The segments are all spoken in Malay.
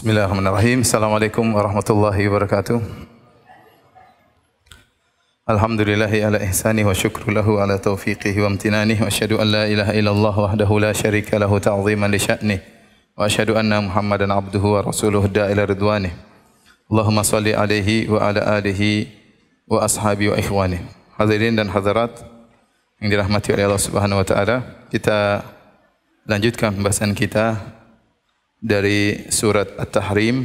Bismillahirrahmanirrahim. Assalamualaikum warahmatullahi wabarakatuh. Alhamdulillahi ala ihsani wa syukru lahu ala taufiqihi wa amtinanihi wa asyhadu an la ilaha illallah wahdahu la syarika lahu ta'ziman li sya'nih wa asyhadu anna Muhammadan abduhu wa rasuluhu da'ila ridwanih. Allahumma salli alaihi wa ala alihi wa ashabi wa ikhwanih. Hadirin dan hadirat yang dirahmati oleh Allah Subhanahu wa taala, kita lanjutkan pembahasan kita dari surat At-Tahrim.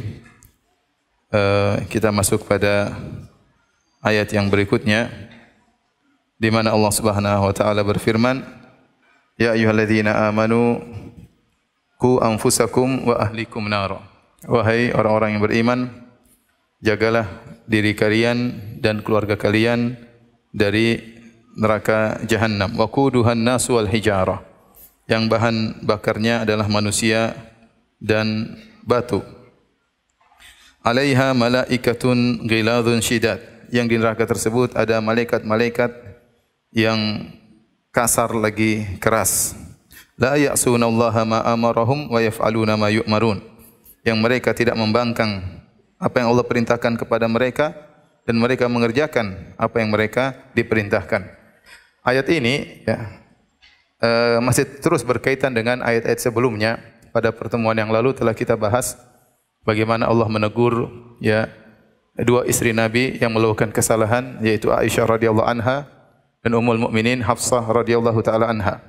Kita masuk pada ayat yang berikutnya di mana Allah Subhanahu wa taala berfirman, "Ya ayyuhalladzina amanu qu anfusakum wa ahlikum nara." Wahai orang-orang yang beriman, jagalah diri kalian dan keluarga kalian dari neraka Jahannam. Wa quduhan nasu wal hijarah. Yang bahan bakarnya adalah manusia dan batu. Alaiha malaikatun ghiladun syidad. Yang di neraka tersebut ada malaikat-malaikat yang kasar lagi keras. La ya'sunallaha ma amarahum wa yaf'aluna ma yu'marun. Yang mereka tidak membangkang apa yang Allah perintahkan kepada mereka dan mereka mengerjakan apa yang mereka diperintahkan. Ayat ini masih terus berkaitan dengan ayat-ayat sebelumnya. Pada pertemuan yang lalu telah kita bahas bagaimana Allah menegur dua istri Nabi yang melakukan kesalahan, yaitu Aisyah radhiyallahu anha dan Ummul Mukminin Hafsah radhiyallahu taala anha.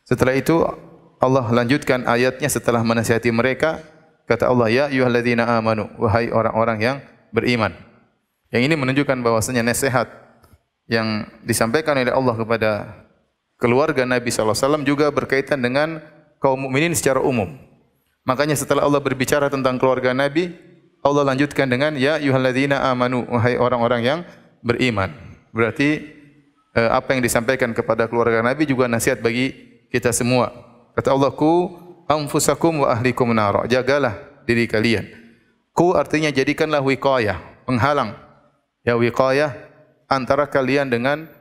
Setelah itu Allah lanjutkan ayatnya setelah menasihati mereka, kata Allah, "Ya ayyuhalladzina amanu," wahai orang-orang yang beriman. Yang ini menunjukkan bahwasanya nasihat yang disampaikan oleh Allah kepada keluarga Nabi sallallahu alaihi wasallam juga berkaitan dengan kaum mukminin secara umum. Makanya setelah Allah berbicara tentang keluarga Nabi, Allah lanjutkan dengan ya ayyuhalladzina amanu, wahai orang-orang yang beriman. Berarti apa yang disampaikan kepada keluarga Nabi juga nasihat bagi kita semua. Kata Allah, "Qu anfusakum wa ahlikum nara." Jagalah diri kalian. Qu artinya jadikanlah wiqayah, penghalang. Ya, wiqayah antara kalian dengan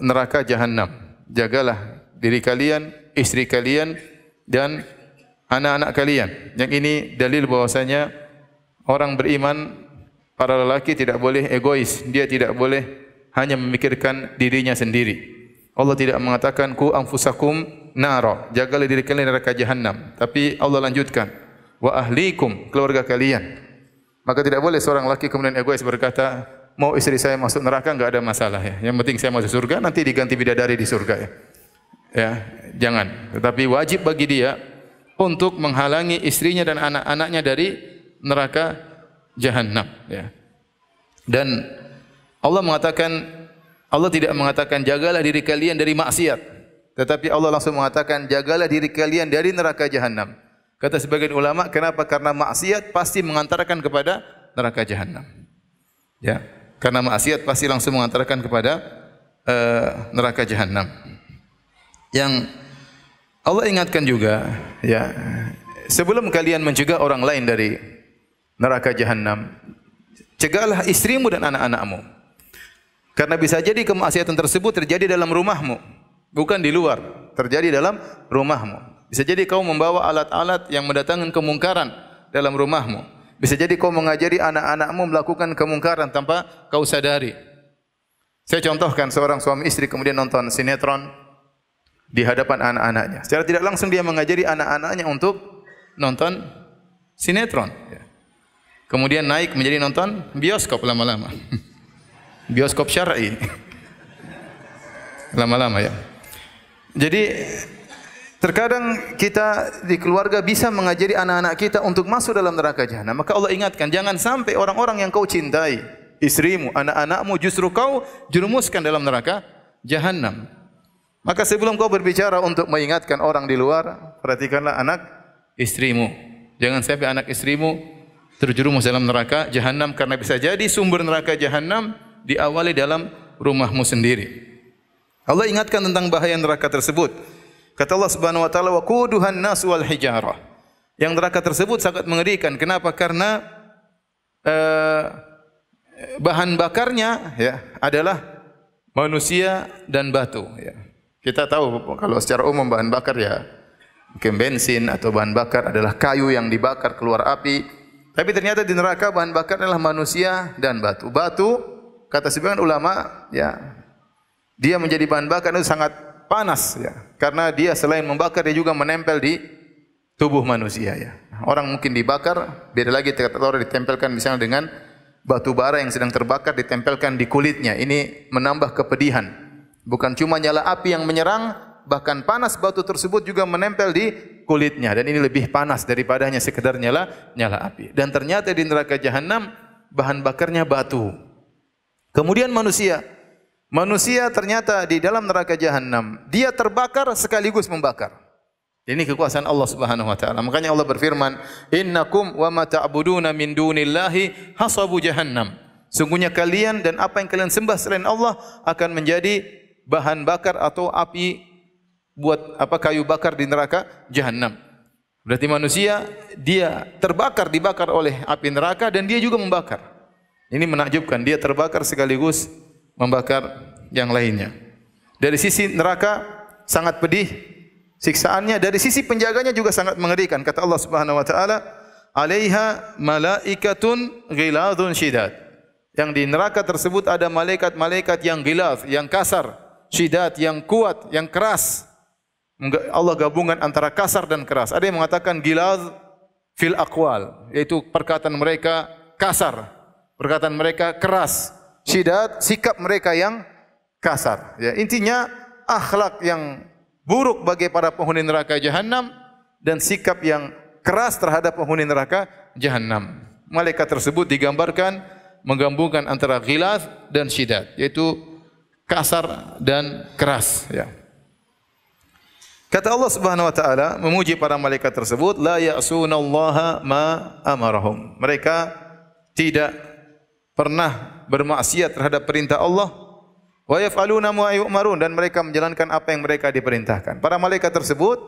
neraka Jahannam. Jagalah diri kalian, istri kalian dan anak-anak kalian. Yang ini dalil bahwasanya orang beriman, para lelaki tidak boleh egois. Dia tidak boleh hanya memikirkan dirinya sendiri. Allah tidak mengatakan ku anfusakum nara, jagalah diri kalian neraka Jahannam. Tapi Allah lanjutkan wa ahlikum, keluarga kalian. Maka tidak boleh seorang laki kemudian egois berkata, mau istri saya masuk neraka enggak ada masalah ya. Yang penting saya masuk surga, nanti diganti bidadari di surga ya. Ya, jangan. Tetapi wajib bagi dia untuk menghalangi istrinya dan anak-anaknya dari neraka Jahannam. Ya. Dan Allah tidak mengatakan jagalah diri kalian dari maksiat, tetapi Allah langsung mengatakan jagalah diri kalian dari neraka Jahannam. Kata sebagian ulama, kenapa? Karena maksiat pasti mengantarkan kepada neraka Jahannam. Ya, karena maksiat pasti langsung mengantarkan kepada neraka Jahannam. Yang Allah ingatkan juga, ya, sebelum kalian mencegah orang lain dari neraka Jahannam, cegahlah istrimu dan anak-anakmu. Karena bisa jadi kemaksiatan tersebut terjadi dalam rumahmu, bukan di luar, terjadi dalam rumahmu. Bisa jadi kau membawa alat-alat yang mendatangkan kemungkaran dalam rumahmu. Bisa jadi kau mengajari anak-anakmu melakukan kemungkaran tanpa kau sadari. Saya contohkan seorang suami istri kemudian nonton sinetron di hadapan anak-anaknya. Secara tidak langsung dia mengajari anak-anaknya untuk nonton sinetron. Kemudian naik menjadi nonton bioskop lama-lama. Bioskop syar'i. Lama-lama ya. Jadi terkadang kita di keluarga bisa mengajari anak-anak kita untuk masuk dalam neraka Jahannam. Maka Allah ingatkan, jangan sampai orang-orang yang kau cintai, istrimu, anak-anakmu, justru kau jerumuskan dalam neraka Jahannam. Maka sebelum kau berbicara untuk mengingatkan orang di luar, perhatikanlah anak istrimu. Jangan sampai anak istrimu terjerumus dalam neraka Jahannam, karena bisa jadi sumber neraka Jahannam diawali dalam rumahmu sendiri. Allah ingatkan tentang bahaya neraka tersebut. Kata Allah Subhanahu wa taala, "Wa quduhan nas wal hijarah." Yang neraka tersebut sangat mengerikan. Kenapa? Karena bahan bakarnya adalah manusia dan batu ya. Kita tahu kalau secara umum bahan bakar mungkin bensin atau bahan bakar adalah kayu yang dibakar keluar api. Tapi ternyata di neraka bahan bakar adalah manusia dan batu. Batu, kata sebagian ulama, ya, dia menjadi bahan bakar itu sangat panas, ya, karena dia selain membakar dia juga menempel di tubuh manusia, ya. Orang mungkin dibakar, beda lagi kalau ditempelkan misalnya dengan batu bara yang sedang terbakar ditempelkan di kulitnya. Ini menambah kepedihan. Bukan cuma nyala api yang menyerang, bahkan panas batu tersebut juga menempel di kulitnya, dan ini lebih panas daripada hanya sekedar nyala api. Dan ternyata di neraka jahanam bahan bakarnya batu. Kemudian manusia ternyata di dalam neraka jahanam dia terbakar sekaligus membakar. Ini kekuasaan Allah Subhanahu wa taala. Makanya Allah berfirman, "Innakum wa ma ta'buduna min dunillahi hasabu jahannam." Sungguhnya kalian dan apa yang kalian sembah selain Allah akan menjadi bahan bakar atau api buat kayu bakar di neraka jahanam. Berarti manusia dia dibakar oleh api neraka dan dia juga membakar. Ini menakjubkan, dia terbakar sekaligus membakar yang lainnya. Dari sisi neraka sangat pedih siksaannya, dari sisi penjaganya juga sangat mengerikan. Kata Allah Subhanahu wa taala, "Alaiha malaikatun ghiladun syidad." Yang di neraka tersebut ada malaikat-malaikat yang ghilaz, yang kasar, syidad, yang kuat, yang keras. Allah gabungan antara kasar dan keras. Ada yang mengatakan ghilaz fil aqwal, yaitu perkataan mereka kasar, perkataan mereka keras. Syidad, sikap mereka yang kasar. Ya, intinya akhlak yang buruk bagi para penghuni neraka jahanam dan sikap yang keras terhadap penghuni neraka jahanam. Malaikat tersebut digambarkan menggabungkan antara ghilaz dan syidad, yaitu kasar dan keras, ya. Kata Allah Subhanahu wa taala memuji para malaikat tersebut, la ya'sunallaha ma amarahum. Mereka tidak pernah bermaksiat terhadap perintah Allah, wa yaf'aluna ma yu'marun, dan mereka menjalankan apa yang mereka diperintahkan. Para malaikat tersebut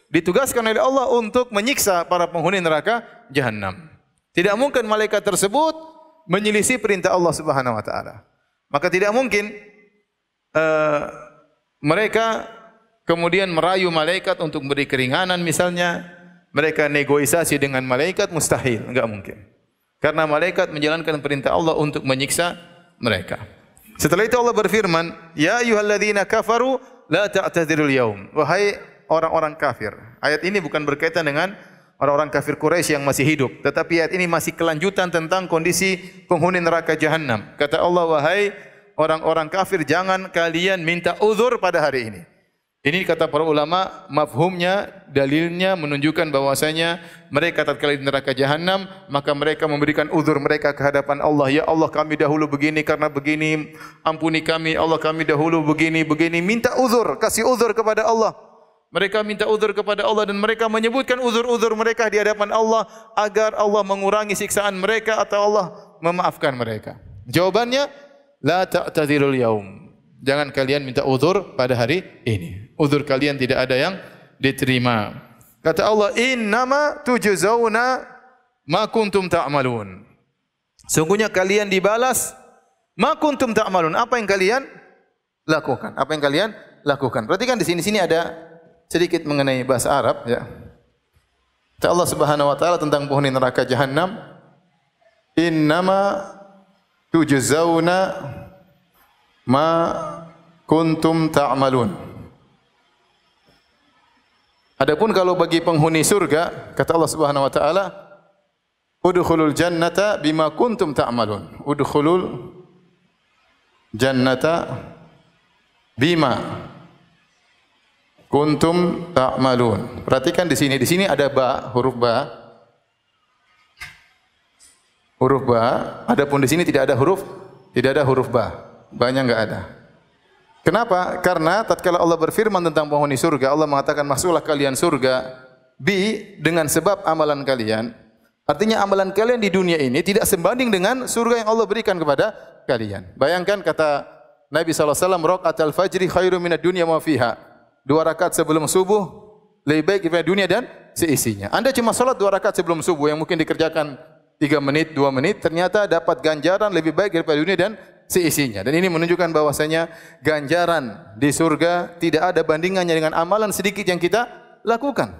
ditugaskan oleh Allah untuk menyiksa para penghuni neraka jahanam. Tidak mungkin malaikat tersebut menyelisih perintah Allah Subhanahu wa taala. Maka tidak mungkin mereka kemudian merayu malaikat untuk beri keringanan misalnya, mereka negosiasi dengan malaikat, mustahil, enggak mungkin. Karena malaikat menjalankan perintah Allah untuk menyiksa mereka. Setelah itu Allah berfirman, "Ya ayyuhalladzina kafaru la ta'tadzirul yaum." Wahai orang-orang kafir. Ayat ini bukan berkaitan dengan orang-orang kafir Quraisy yang masih hidup, tetapi ayat ini masih kelanjutan tentang kondisi penghuni neraka jahanam. Kata Allah, "Wahai orang-orang kafir, jangan kalian minta uzur pada hari ini." Ini kata para ulama, mafhumnya, dalilnya menunjukkan bahwasanya mereka tatkala di neraka jahanam, maka mereka memberikan uzur mereka ke hadapan Allah. Ya Allah, kami dahulu begini karena begini, ampuni kami. Allah, kami dahulu begini. Minta uzur, kasih uzur kepada Allah. Mereka minta uzur kepada Allah dan mereka menyebutkan uzur-uzur mereka di hadapan Allah agar Allah mengurangi siksaan mereka atau Allah memaafkan mereka. Jawabannya, la ta'tadzirul yaum. Jangan kalian minta uzur pada hari ini. Uzur kalian tidak ada yang diterima. Kata Allah, "Innama tujzauna ma kuntum ta'malun." Sungguhnya kalian dibalas ma kuntum ta'malun, apa yang kalian lakukan. Apa yang kalian lakukan. Perhatikan di sini ada sedikit mengenai bahasa Arab, ya. Kata Allah Subhanahu wa taala tentang penghuni neraka jahanam, "Innama tujzauna ma kuntum ta'malun." Adapun kalau bagi penghuni surga, kata Allah Subhanahu wa taala, "Udkhulul jannata bima kuntum ta'malun." Udkhulul jannata bima kuntum ta'malun. Perhatikan di sini ada ba, huruf ba. Huruf ba, adapun di sini tidak ada huruf ba. Ba-nya enggak ada. Kenapa? Karena tatkala Allah berfirman tentang penghuni surga, Allah mengatakan, "Masuklah kalian surga dengan sebab amalan kalian." Artinya amalan kalian di dunia ini tidak sebanding dengan surga yang Allah berikan kepada kalian. Bayangkan kata Nabi SAW, "Raqatul fajri khairum minad dunya ma fiha." 2 rakaat sebelum subuh lebih baik daripada dunia dan seisinya. Anda cuma salat 2 rakaat sebelum subuh yang mungkin dikerjakan 3 menit, 2 menit, ternyata dapat ganjaran lebih baik daripada dunia dan seisinya. Dan ini menunjukkan bahwasanya ganjaran di surga tidak ada bandingannya dengan amalan sedikit yang kita lakukan.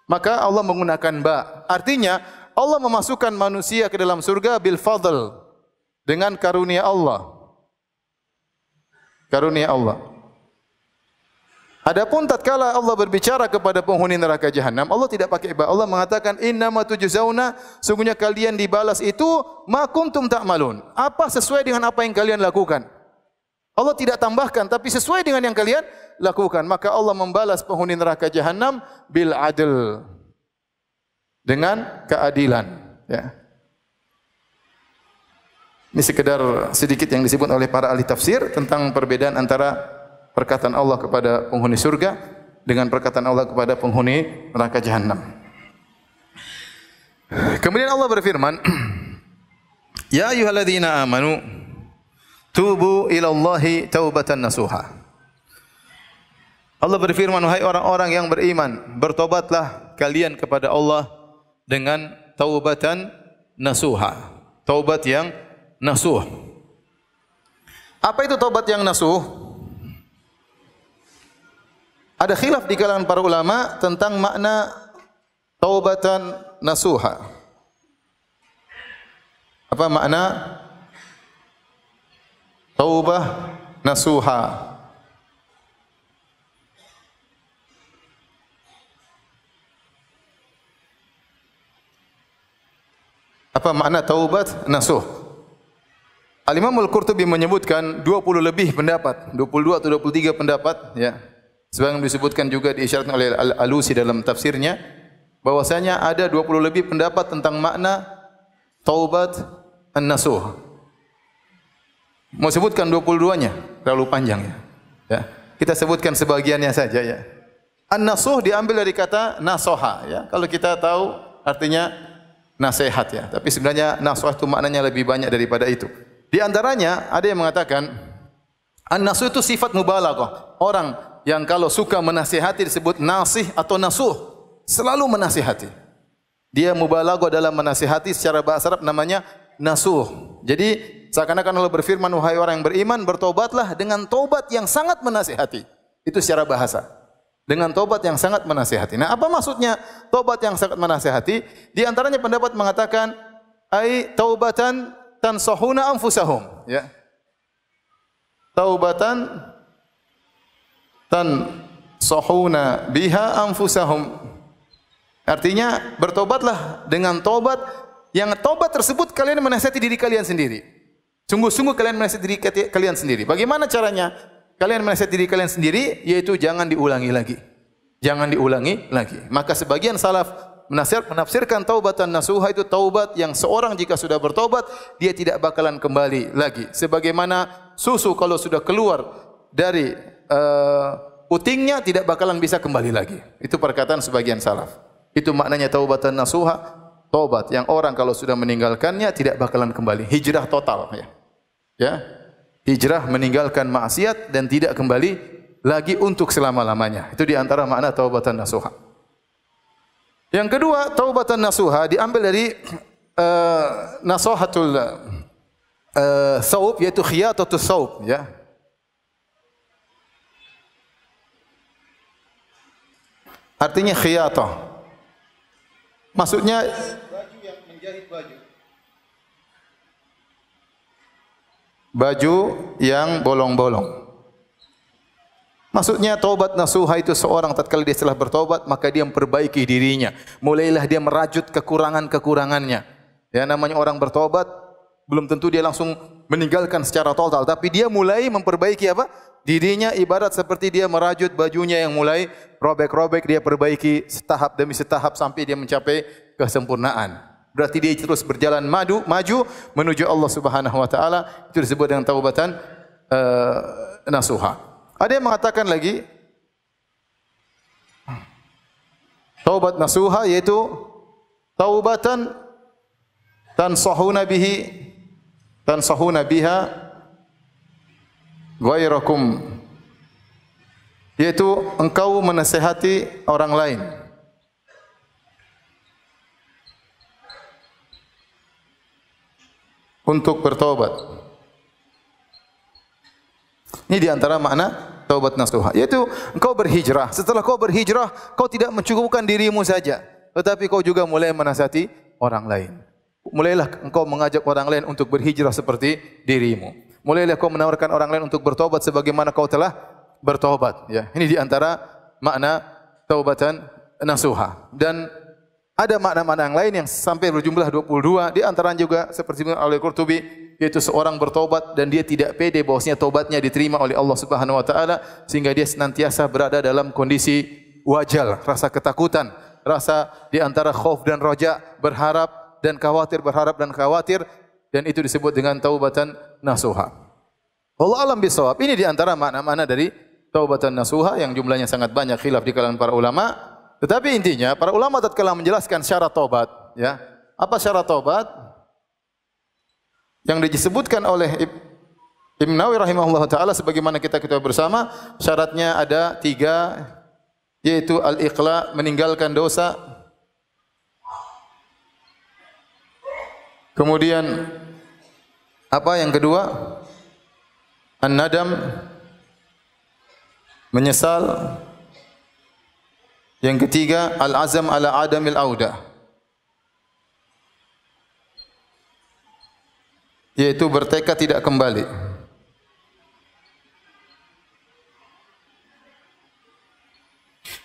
maka Allah menggunakan ba. Artinya Allah memasukkan manusia ke dalam surga bil fadl, dengan karunia Allah. Karunia Allah. Adapun tatkala Allah berbicara kepada penghuni neraka jahanam, Allah tidak pakai ba. Allah mengatakan innama tujzauna, sungguhnya kalian dibalas itu ma kuntum ta'malun. Apa sesuai dengan apa yang kalian lakukan. Allah tidak tambahkan, tapi sesuai dengan yang kalian lakukan. Maka Allah membalas penghuni neraka jahanam bil adl, dengan keadilan. Ya. Ini sekedar sedikit yang disebut oleh para ahli tafsir tentang perbedaan antara perkataan Allah kepada penghuni surga dengan perkataan Allah kepada penghuni neraka jahanam. Kemudian Allah berfirman, Ya ayyuhalladzina amanu tubu ilallahi taubatan nasuha. Allah berfirman, wahai orang-orang yang beriman, bertobatlah kalian kepada Allah dengan taubatan nasuha. Taubat yang nasuh. Apa itu taubat yang nasuh? Ada khilaf di kalangan para ulama tentang makna taubatan nasuha. Apa makna taubah nasuha? Apa makna taubat nasuh? Al-Imam Al-Qurtubi menyebutkan 20 lebih pendapat, 22 atau 23 pendapat, ya. Sebagaimana disebutkan juga diisyaratkan oleh Al-Alusi dalam tafsirnya, bahwasanya ada 20 lebih pendapat tentang makna taubat an-nasuh. Mau sebutkan 22-nya, terlalu panjang ya. Ya. Kita sebutkan sebagiannya saja ya. An-nasuh diambil dari kata nasoha ya. Kalau kita tahu artinya nasihat ya. Tapi sebenarnya nasuh itu maknanya lebih banyak daripada itu. Di antaranya ada yang mengatakan an-nasuh itu sifat mubalaghah. Orang yang kalau suka menasihati disebut nasih atau nasuh, selalu menasihati. Dia mubalaghah dalam menasihati, secara bahasa Arab namanya nasuh. Jadi seakan-akan Allah berfirman, wahai orang yang beriman, bertobatlah dengan tobat yang sangat menasihati. Itu secara bahasa. Dengan tobat yang sangat menasihati. Nah, apa maksudnya tobat yang sangat menasihati? Di antaranya pendapat mengatakan ai taubatan tansahuna anfusahum, ya. Taubatan tansahuna biha anfusahum. Artinya bertobatlah dengan tobat yang tobat tersebut kalian menasihati diri kalian sendiri. Sungguh-sungguh kalian menasihati diri kalian sendiri. Bagaimana caranya? Kalian menasihati diri kalian sendiri, yaitu jangan diulangi lagi. Jangan diulangi lagi. Maka sebagian salaf menafsirkan taubatan nasuha itu taubat yang seorang jika sudah bertobat, dia tidak bakalan kembali lagi. Sebagaimana susu kalau sudah keluar dari putingnya tidak bakalan bisa kembali lagi. Itu perkataan sebagian salaf. Itu maknanya taubatan nasuha, taubat yang orang kalau sudah meninggalkannya tidak bakalan kembali. Hijrah total ya. Ya. Hijrah meninggalkan maksiat dan tidak kembali lagi untuk selama-lamanya. Itu di antara makna taubatan nasuha. Yang kedua, taubatan nasuha diambil dari nasahatul saub, yaitu khiyatatus saub ya. Artinya khiyatah. Maksudnya baju yang menjahit baju. Baju yang bolong-bolong. Maksudnya taubat nasuha itu seorang tatkala dia setelah bertobat maka dia memperbaiki dirinya. Mulailah dia merajut kekurangan-kekurangannya. Ya, namanya orang bertobat belum tentu dia langsung meninggalkan secara total, tapi dia mulai memperbaiki apa? Dirinya, ibarat seperti dia merajut bajunya yang mulai robek-robek, dia perbaiki setahap demi setahap sampai dia mencapai kesempurnaan. Berarti dia terus berjalan maju menuju Allah Subhanahu wa taala. Itu disebut dengan taubatan nasuha. Ada yang mengatakan lagi taubat nasuha yaitu taubatan tansahuna biha ghairakum, yaitu engkau menasihati orang lain. Untuk bertobat. Ini di antara makna taubat nasuha, yaitu engkau berhijrah. Setelah kau berhijrah, kau tidak mencukupkan dirimu saja, tetapi kau juga mulai menasihati orang lain. Mulailah engkau mengajak orang lain untuk berhijrah seperti dirimu. Mulailah kau menawarkan orang lain untuk bertobat sebagaimana kau telah bertobat. Ya, ini di antara makna taubatan nasuha. Dan ada makna-makna yang lain yang sampai berjumlah 22. Di antaranya juga seperti oleh Qurtubi, yaitu seorang bertobat dan dia tidak pede bahwasanya tobatnya diterima oleh Allah Subhanahu wa taala, sehingga dia senantiasa berada dalam kondisi wajal, rasa ketakutan, rasa di antara khauf dan raja, berharap dan khawatir, berharap dan khawatir, dan itu disebut dengan taubatan nasuha. Allah alam bisawab. Ini di antara makna-makna dari taubatan nasuha yang jumlahnya sangat banyak, khilaf di kalangan para ulama. Tetapi intinya para ulama tatkala menjelaskan syarat taubat, ya. Apa syarat taubat? Yang disebutkan oleh Ibn Nawawi rahimahullah ta'ala sebagaimana kita ketahui bersama, syaratnya ada 3, yaitu al-iqla, meninggalkan dosa. Kemudian apa yang kedua? An-nadam, menyesal. Yang ketiga, al-azam ala adamil audah, yaitu bertekad tidak kembali.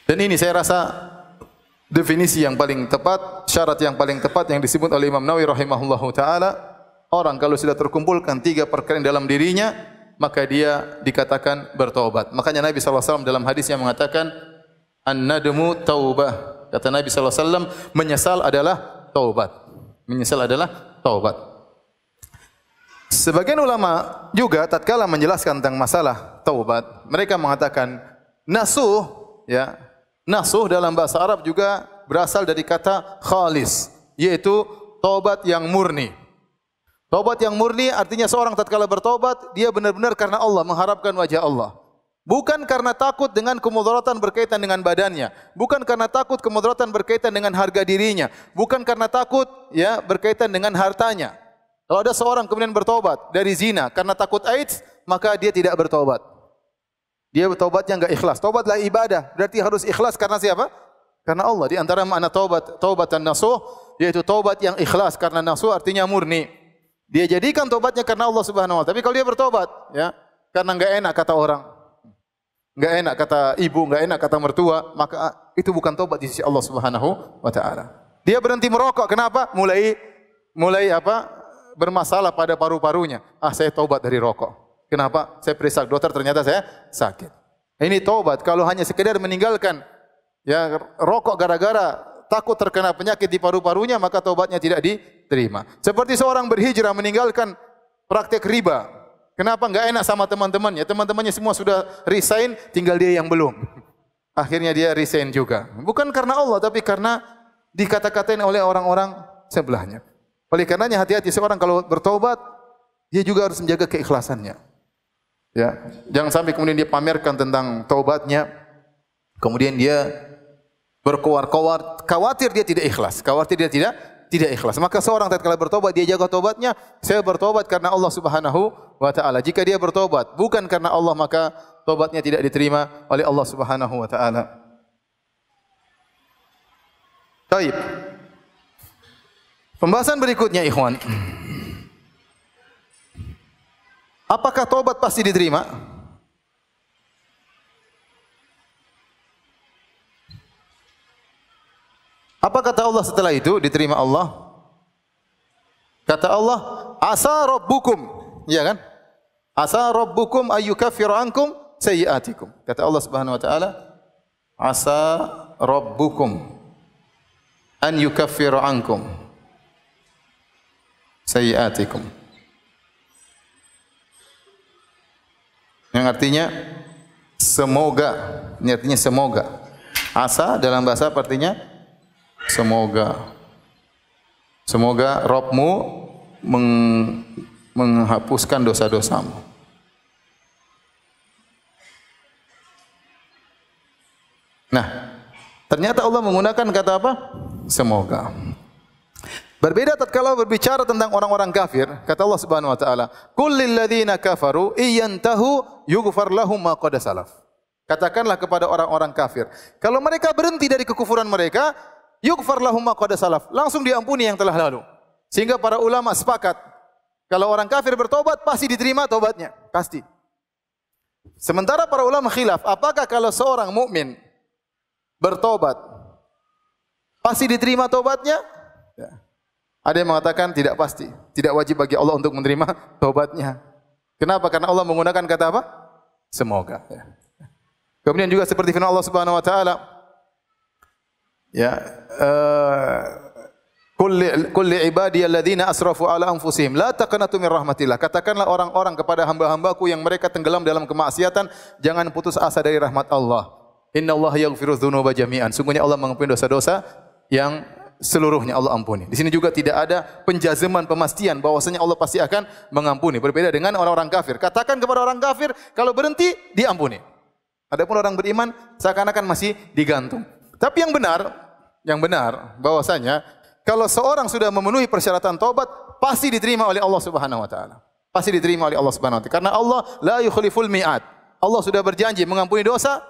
Dan ini saya rasa definisi yang paling tepat, syarat yang paling tepat yang disebut oleh Imam Nawawi rahimahullahu taala. Orang kalau sudah terkumpulkan 3 perkara dalam dirinya, maka dia dikatakan bertaubat. Makanya Nabi sallallahu alaihi wasallam dalam hadisnya mengatakan an-nadmu taubah. Kata Nabi sallallahu alaihi wasallam, menyesal adalah taubat. Menyesal adalah taubat. Sebagian ulama juga tatkala menjelaskan tentang masalah taubat, mereka mengatakan nasuh, ya. Nasuh dalam bahasa Arab juga berasal dari kata khalis, yaitu taubat yang murni. Taubat yang murni artinya seorang tatkala bertaubat, dia benar-benar karena Allah, mengharapkan wajah Allah. Bukan karena takut dengan kemudaratan berkaitan dengan badannya, bukan karena takut kemudaratan berkaitan dengan harga dirinya, bukan karena takut ya berkaitan dengan hartanya. Kalau ada seorang kemudian bertobat dari zina karena takut AIDS, maka dia tidak bertobat. Dia bertobatnya enggak ikhlas. Taubatlah ibadah, berarti harus ikhlas karena siapa? Karena Allah. Di antara makna taubat, taubatan nasuh, yaitu taubat yang ikhlas, karena nasuh artinya murni. Dia jadikan taubatnya karena Allah Subhanahu wa taala. Tapi kalau dia bertobat ya karena enggak enak kata orang, enggak enak kata ibu, enggak enak kata mertua, maka itu bukan taubat di sisi Allah Subhanahu wa taala. Dia berhenti merokok, kenapa? Mulai apa? Bermasalah pada paru-parunya. Ah, saya taubat dari rokok. Kenapa? Saya periksa dokter, ternyata saya sakit. Ini taubat. Kalau hanya sekedar meninggalkan ya rokok gara-gara takut terkena penyakit di paru-parunya, maka taubatnya tidak diterima. Seperti seorang berhijrah meninggalkan praktek riba. Kenapa? Enggak enak sama teman-temannya. Teman-temannya semua sudah resign, tinggal dia yang belum. Akhirnya dia resign juga. Bukan karena Allah, tapi karena dikata-katain oleh orang-orang sebelahnya. Oleh karenanya hati-hati seorang kalau bertobat, dia juga harus menjaga keikhlasannya. Ya, jangan sampai kemudian dia pamerkan tentang taubatnya, kemudian dia berkoar-koar, khawatir dia tidak ikhlas, khawatir dia tidak ikhlas. Maka seorang tatkala bertobat, dia jaga taubatnya. Saya bertobat karena Allah Subhanahu wa taala. Jika dia bertobat bukan karena Allah, maka taubatnya tidak diterima oleh Allah Subhanahu wa taala. Baik. Pembahasan berikutnya, ikhwan. Apakah taubat pasti diterima? Apa kata Allah setelah itu diterima Allah? Kata Allah, asa rabbukum, ya kan? Asa rabbukum ayyukaffiru ankum sayyi'atikum. Kata Allah Subhanahu wa taala, asa rabbukum an yukaffiru ankum sayyi'atikum. Yang artinya semoga, ini artinya semoga. Asa dalam bahasa artinya semoga. Semoga Rabbmu menghapuskan dosa-dosamu. Nah, ternyata Allah menggunakan kata apa? Semoga. Berbeda tatkala berbicara tentang orang-orang kafir, kata Allah Subhanahu wa taala, "Qul lil ladzina kafaru iyantahu yughfar lahum ma qad salaf." Katakanlah kepada orang-orang kafir, kalau mereka berhenti dari kekufuran mereka, yughfar lahum ma qad salaf, langsung diampuni yang telah lalu. Sehingga para ulama sepakat, kalau orang kafir bertobat pasti diterima tobatnya, pasti. Sementara para ulama khilaf, apakah kalau seorang mukmin bertobat pasti diterima tobatnya? Ya. Ada yang mengatakan tidak pasti, tidak wajib bagi Allah untuk menerima taubatnya. Kenapa? Karena Allah menggunakan kata apa? Semoga. Ya. Kemudian juga seperti firman Allah Subhanahu wa taala, ya, qul li ibadiyalladzina asrafu ala anfusihim la taqnatu min rahmatillah. Katakanlah orang-orang kepada hamba-hambaku yang mereka tenggelam dalam kemaksiatan, jangan putus asa dari rahmat Allah. Innallaha yaghfiru dzunuba jami'an. Sungguhnya Allah mengampuni dosa-dosa yang seluruhnya Allah ampuni. Di sini juga tidak ada penjazaman, pemastian bahwasanya Allah pasti akan mengampuni. Berbeda dengan orang-orang kafir. Katakan kepada orang kafir, kalau berhenti diampuni. Adapun orang beriman seakan-akan masih digantung. Tapi yang benar bahwasanya kalau seorang sudah memenuhi persyaratan taubat pasti diterima oleh Allah Subhanahu wa taala. Pasti diterima oleh Allah Subhanahu wa taala. Karena Allah la yukhliful mi'ad. Allah sudah berjanji mengampuni dosa.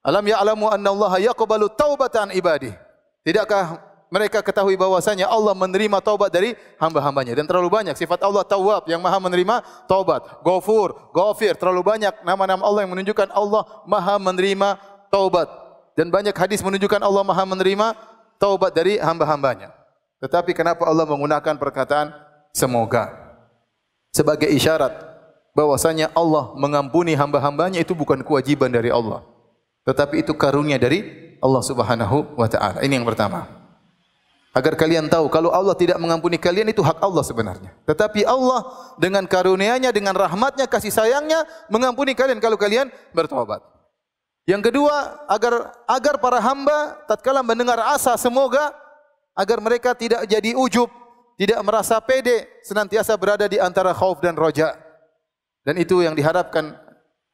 Alam ya'lamu annallaha yaqbalu taubatan ibadih. Tidakkah mereka ketahui bahwasanya Allah menerima taubat dari hamba-hambanya, dan terlalu banyak sifat Allah Tawwab yang Maha menerima taubat, Ghafur, Ghafir, terlalu banyak nama-nama Allah yang menunjukkan Allah Maha menerima taubat, dan banyak hadis menunjukkan Allah Maha menerima taubat dari hamba-hambanya. Tetapi kenapa Allah menggunakan perkataan semoga sebagai isyarat bahwasanya Allah mengampuni hamba-hambanya? Itu bukan kewajiban dari Allah, tetapi itu karunia dari Allah Subhanahu wa taala. Ini yang pertama. Agar kalian tahu kalau Allah tidak mengampuni kalian itu hak Allah sebenarnya. Tetapi Allah dengan karunia-Nya, dengan rahmat-Nya, kasih sayang-Nya mengampuni kalian kalau kalian bertobat. Yang kedua, agar para hamba tatkala mendengar asa semoga, agar mereka tidak jadi ujub, tidak merasa pede, senantiasa berada di antara khauf dan roja. Dan itu yang diharapkan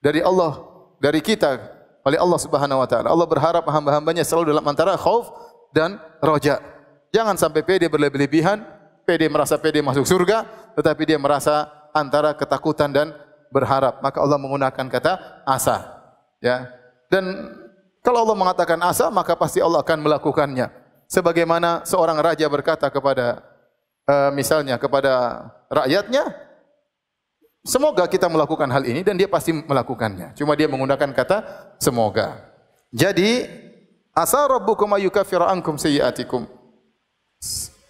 dari Allah, dari kita, oleh Allah Subhanahu wa taala. Allah berharap hamba-hambanya selalu dalam antara khauf dan roja. Jangan sampai pede berlebih-lebihan, merasa pede masuk surga, tetapi dia merasa antara ketakutan dan berharap. Maka Allah menggunakan kata asa. Ya. Dan kalau Allah mengatakan asa, maka pasti Allah akan melakukannya. Sebagaimana seorang raja berkata kepada misalnya kepada rakyatnya, semoga kita melakukan hal ini, dan dia pasti melakukannya. Cuma dia menggunakan kata semoga. Jadi asa rabbukum ayyukaffira ankum sayyi'atikum.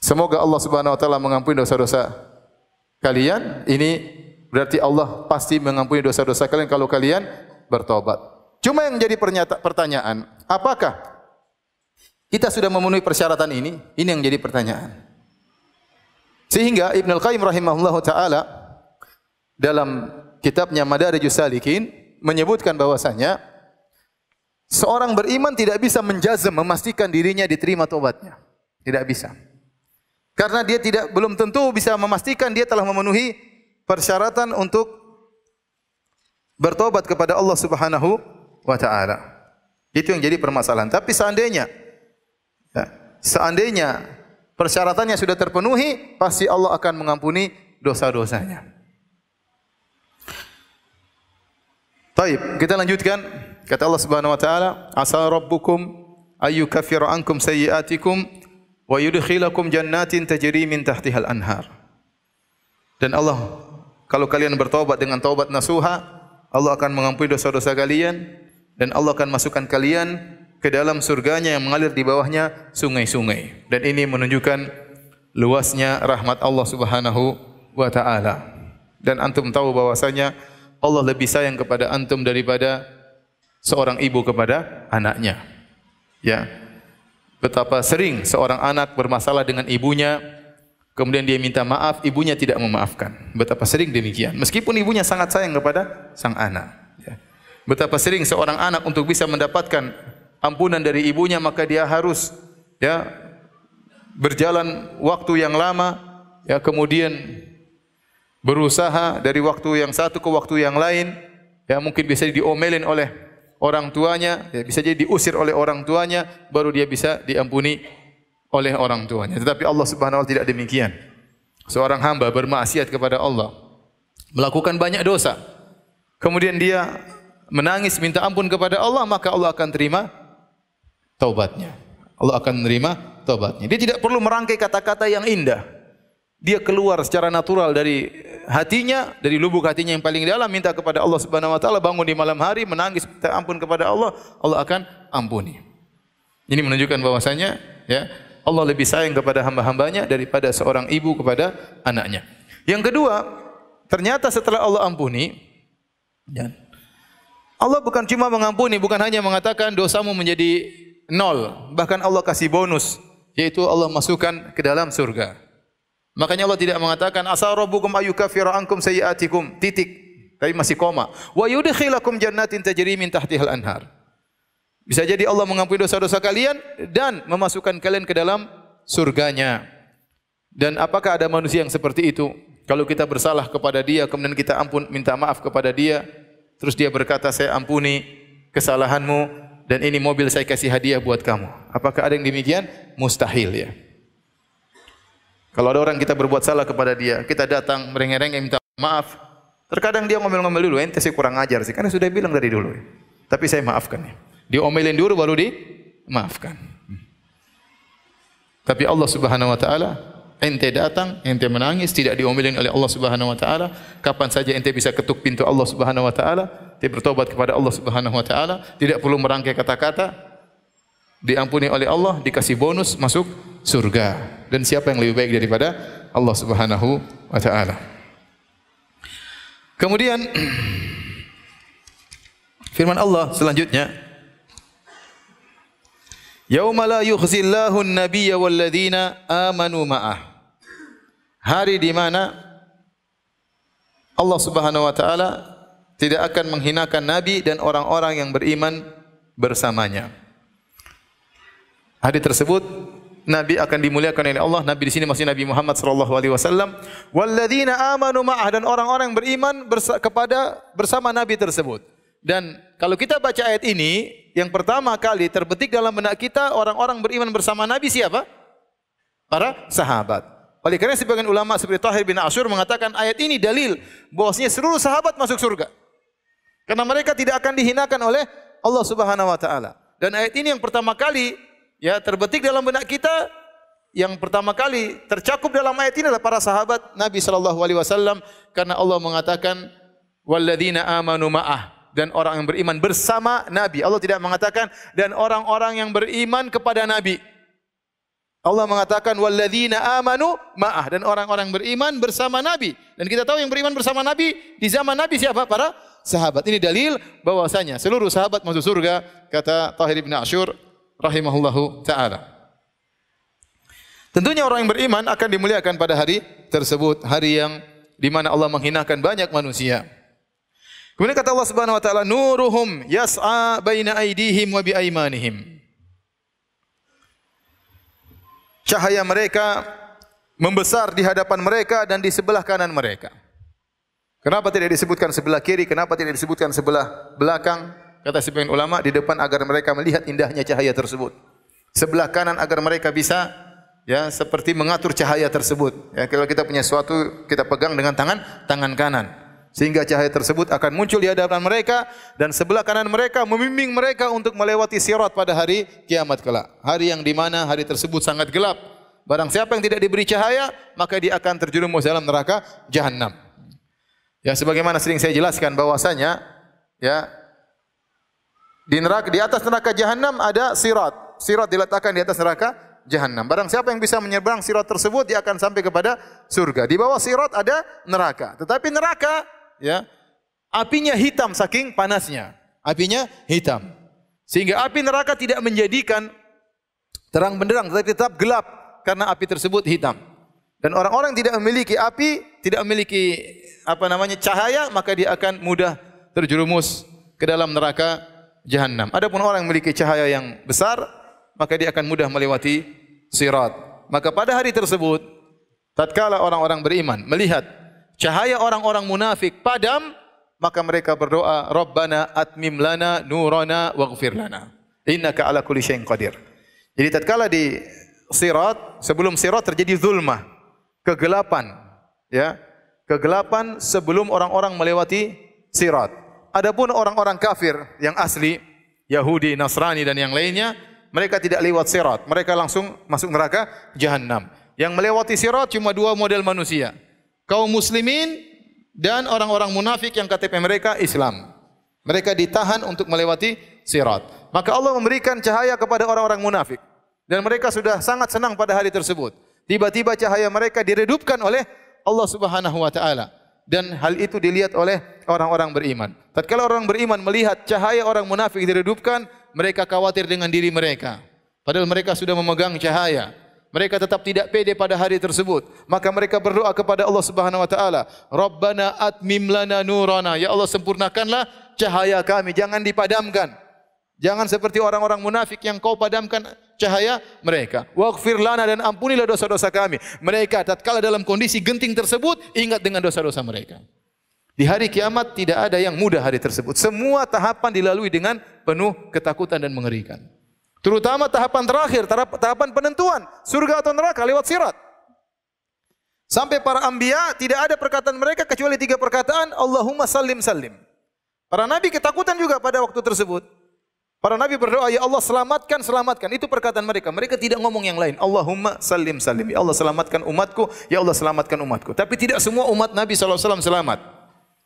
Semoga Allah Subhanahu wa taala mengampuni dosa-dosa kalian. Ini berarti Allah pasti mengampuni dosa-dosa kalian kalau kalian bertobat. Cuma yang jadi pertanyaan, apakah kita sudah memenuhi persyaratan ini? Ini yang jadi pertanyaan. Sehingga Ibnu Al-Qayyim rahimahullahu taala dalam kitabnya Madarijus Salikin menyebutkan bahwasanya seorang beriman tidak bisa menjazam, memastikan dirinya diterima tobatnya. Tidak bisa. Karena dia belum tentu bisa memastikan dia telah memenuhi persyaratan untuk bertobat kepada Allah Subhanahu wa taala. Itu yang jadi permasalahan. Tapi seandainya persyaratannya sudah terpenuhi, pasti Allah akan mengampuni dosa-dosanya. Baik, kita lanjutkan. Kata Allah Subhanahu wa taala, "Asa rabbukum ayyukaffira ankum sayyi'atikum wa yudkhilakum jannatin tajri min tahtihal anhar." Dan Allah, kalau kalian bertobat dengan taubat nasuha, Allah akan mengampuni dosa-dosa kalian, dan Allah akan masukkan kalian ke dalam surganya yang mengalir di bawahnya sungai-sungai. Dan ini menunjukkan luasnya rahmat Allah Subhanahu wa taala. Dan antum tahu bahwasanya Allah lebih sayang kepada antum daripada seorang ibu kepada anaknya. Ya. Betapa sering seorang anak bermasalah dengan ibunya, kemudian dia minta maaf, ibunya tidak memaafkan. Betapa sering demikian. Meskipun ibunya sangat sayang kepada sang anak. Ya. Betapa sering seorang anak untuk bisa mendapatkan ampunan dari ibunya, maka dia harus berjalan waktu yang lama, kemudian berusaha dari waktu yang satu ke waktu yang lain. Mungkin bisa diomelin oleh orang tuanya, bisa jadi diusir oleh orang tuanya, baru dia bisa diampuni oleh orang tuanya. Tetapi Allah Subhanahu wa taala tidak demikian. Seorang hamba bermaksiat kepada Allah, melakukan banyak dosa, kemudian dia menangis minta ampun kepada Allah, maka Allah akan terima taubatnya. Allah akan menerima taubatnya. Dia tidak perlu merangkai kata-kata yang indah. Dia keluar secara natural dari hatinya, dari lubuk hatinya yang paling dalam, minta kepada Allah Subhanahu wa taala, bangun di malam hari menangis minta ampun kepada Allah, Allah akan ampuni. Ini menunjukkan bahwasanya ya, Allah lebih sayang kepada hamba-hambanya daripada seorang ibu kepada anaknya. Yang kedua, ternyata setelah Allah ampuni, ya, Allah bukan cuma mengampuni, bukan hanya mengatakan dosamu menjadi 0, bahkan Allah kasih bonus, yaitu Allah masukkan ke dalam surga. Makanya Allah tidak mengatakan asa rabbukum ayyukaffira ankum sayyi'atikum titik, tapi masih koma. Wa yudkhilakum jannatin tajri min tahtihal anhar. Bisa jadi Allah mengampuni dosa-dosa kalian dan memasukkan kalian ke dalam surganya. Dan apakah ada manusia yang seperti itu? Kalau kita bersalah kepada dia, kemudian kita minta maaf kepada dia, terus dia berkata, saya ampuni kesalahanmu dan ini mobil saya kasih hadiah buat kamu. Apakah ada yang demikian? Mustahil ya. Kalau ada orang kita berbuat salah kepada dia, kita datang merengek-rengek minta maaf. Terkadang dia ngomel-ngomel dulu, ente sih kurang ajar sih, karena sudah bilang dari dulu. Tapi saya maafkan ya. Diomelin dulu baru dimaafkan. Tapi Allah Subhanahu wa taala, ente datang, ente menangis, tidak diomelin oleh Allah Subhanahu wa taala, kapan saja ente bisa ketuk pintu Allah Subhanahu wa taala, ente bertobat kepada Allah Subhanahu wa taala, tidak perlu merangkai kata-kata, diampuni oleh Allah, dikasih bonus masuk surga. Dan siapa yang lebih baik daripada Allah Subhanahu wa taala? Kemudian firman Allah selanjutnya, yauma la yukhzillahu an-nabiyya walladzina amanu ma'ah. Hari di mana Allah Subhanahu wa taala tidak akan menghinakan nabi dan orang-orang yang beriman bersamanya. Hari tersebut nabi akan dimuliakan oleh Allah. Nabi di sini maksudnya Nabi Muhammad sallallahu alaihi wasallam. Walladzina amanu ma'ah, dan orang-orang yang beriman bersama nabi tersebut. Dan kalau kita baca ayat ini, yang pertama kali terbetik dalam benak kita, orang-orang beriman bersama Nabi siapa? Para sahabat. Oleh karena sebagian ulama seperti Tahir bin Asyur mengatakan ayat ini dalil bahwasanya seluruh sahabat masuk surga. Karena mereka tidak akan dihinakan oleh Allah Subhanahu wa taala. Dan ayat ini yang pertama kali ya terbetik dalam benak kita, yang pertama kali tercakup dalam ayat ini adalah para sahabat Nabi sallallahu alaihi wasallam, karena Allah mengatakan walladzina amanu ma'ah, dan orang yang beriman bersama Nabi. Allah tidak mengatakan dan orang-orang yang beriman kepada Nabi. Allah mengatakan walladzina amanu ma'ah, dan orang-orang beriman bersama Nabi. Dan kita tahu yang beriman bersama Nabi di zaman Nabi siapa? Para sahabat. Ini dalil bahwasanya seluruh sahabat masuk surga, kata Tahir bin Asyur rahimahullahu taala. Tentunya orang yang beriman akan dimuliakan pada hari tersebut, hari yang di mana Allah menghinakan banyak manusia. Kemudian kata Allah Subhanahu wa taala, nuruhum yas'a baina aydihim wa bi aymanihim. Cahaya mereka membesar di hadapan mereka dan di sebelah kanan mereka. Kenapa tidak disebutkan sebelah kiri? Kenapa tidak disebutkan sebelah belakang? Kata sebagian ulama, di depan agar mereka melihat indahnya cahaya tersebut. Sebelah kanan agar mereka bisa ya seperti mengatur cahaya tersebut. Ya, kalau kita punya sesuatu kita pegang dengan tangan kanan, sehingga cahaya tersebut akan muncul di hadapan mereka, dan sebelah kanan mereka membimbing mereka untuk melewati sirat pada hari kiamat kelak. Hari yang di mana hari tersebut sangat gelap. Barang siapa yang tidak diberi cahaya, maka dia akan terjerumus dalam neraka Jahannam. Ya, sebagaimana sering saya jelaskan bahwasanya ya di atas neraka Jahannam ada sirat. Sirat diletakkan di atas neraka Jahannam. Barang siapa yang bisa menyeberang sirat tersebut, dia akan sampai kepada surga. Di bawah sirat ada neraka. Tetapi neraka ya apinya hitam saking panasnya. Apinya hitam. Sehingga api neraka tidak menjadikan terang benderang, tetapi tetap gelap karena api tersebut hitam. Dan orang-orang tidak memiliki api, tidak memiliki cahaya, maka dia akan mudah terjerumus ke dalam neraka Jahannam. Adapun orang yang memiliki cahaya yang besar, maka dia akan mudah melewati sirat. Maka pada hari tersebut, tatkala orang-orang beriman melihat cahaya orang-orang munafik padam, maka mereka berdoa, Rabbana atmim lana nurana waghfir lana innaka ala kulli syai'in qadir. Jadi tatkala di sirat, sebelum sirat terjadi zulmah, kegelapan, ya. Kegelapan sebelum orang-orang melewati sirat. Adapun orang-orang kafir yang asli, Yahudi, Nasrani dan yang lainnya, mereka tidak lewat sirat, mereka langsung masuk neraka Jahannam. Yang melewati sirat cuma dua model manusia, kaum muslimin dan orang-orang munafik yang KTP mereka Islam. Mereka ditahan untuk melewati sirat. Maka Allah memberikan cahaya kepada orang-orang munafik dan mereka sudah sangat senang pada hari tersebut. Tiba-tiba cahaya mereka diredupkan oleh Allah Subhanahu wa taala dan hal itu dilihat oleh orang-orang beriman. Tatkala orang beriman melihat cahaya orang munafik diredupkan, mereka khawatir dengan diri mereka. Padahal mereka sudah memegang cahaya. Mereka tetap tidak pede pada hari tersebut. Maka mereka berdoa kepada Allah Subhanahu wa taala, "Rabbana atmim lana nurana." Ya Allah, sempurnakanlah cahaya kami, jangan dipadamkan. Jangan seperti orang-orang munafik yang kau padamkan cahaya mereka. Waghfir lana, dan ampunilah dosa-dosa kami. Mereka tatkala dalam kondisi genting tersebut ingat dengan dosa-dosa mereka. Di hari kiamat tidak ada yang mudah hari tersebut. Semua tahapan dilalui dengan penuh ketakutan dan mengerikan. Terutama tahapan terakhir, tahapan penentuan surga atau neraka lewat sirat. Sampai para anbiya tidak ada perkataan mereka kecuali 3 perkataan, Allahumma sallim sallim. Para nabi ketakutan juga pada waktu tersebut. Para nabi berdoa, ya Allah selamatkan, selamatkan. Itu perkataan mereka. Mereka tidak ngomong yang lain. Allahumma sallim sallim. Ya Allah selamatkan umatku. Ya Allah selamatkan umatku. Tapi tidak semua umat Nabi SAW selamat.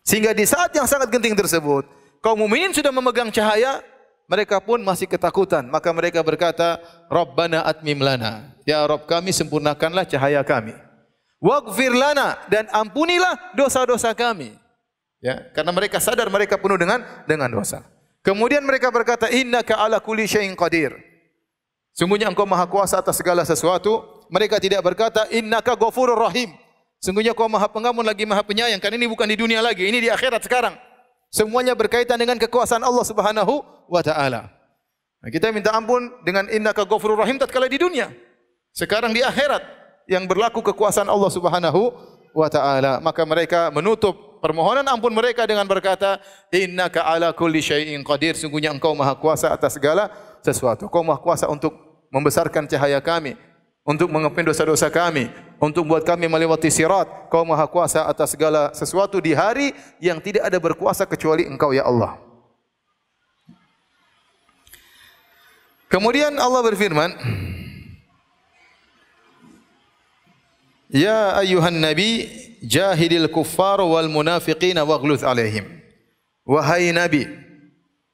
Sehingga di saat yang sangat genting tersebut, kaum mukminin sudah memegang cahaya, mereka pun masih ketakutan. Maka mereka berkata, Rabbana atmim lana. Ya Rabb kami, sempurnakanlah cahaya kami. Waghfir lana, dan ampunilah dosa-dosa kami. Ya, karena mereka sadar mereka penuh dengan dosa. Kemudian mereka berkata, innaka ala kulli syai'in qadir. Sungguhnya engkau maha kuasa atas segala sesuatu. Mereka tidak berkata, innaka ghafurur rahim. Sungguhnya engkau maha pengampun lagi maha penyayang. Karena ini bukan di dunia lagi, ini di akhirat sekarang. Semuanya berkaitan dengan kekuasaan Allah Subhanahu wa taala. Nah, kita minta ampun dengan innaka ghafurur rahim tatkala di dunia. Sekarang di akhirat yang berlaku kekuasaan Allah Subhanahu wa taala. Maka mereka menutup permohonan ampun mereka dengan berkata, innaka ala kulli syai'in qadir. Sungguhnya engkau maha kuasa atas segala sesuatu. Engkau maha kuasa untuk membesarkan cahaya kami, untuk mengampuni dosa-dosa kami, untuk buat kami melewati sirat. Engkau maha kuasa atas segala sesuatu di hari yang tidak ada berkuasa kecuali engkau ya Allah. Kemudian Allah berfirman, ya ayyuhan nabi jahidil kuffar wal munafiqina waghluz alaihim. Wahai Nabi,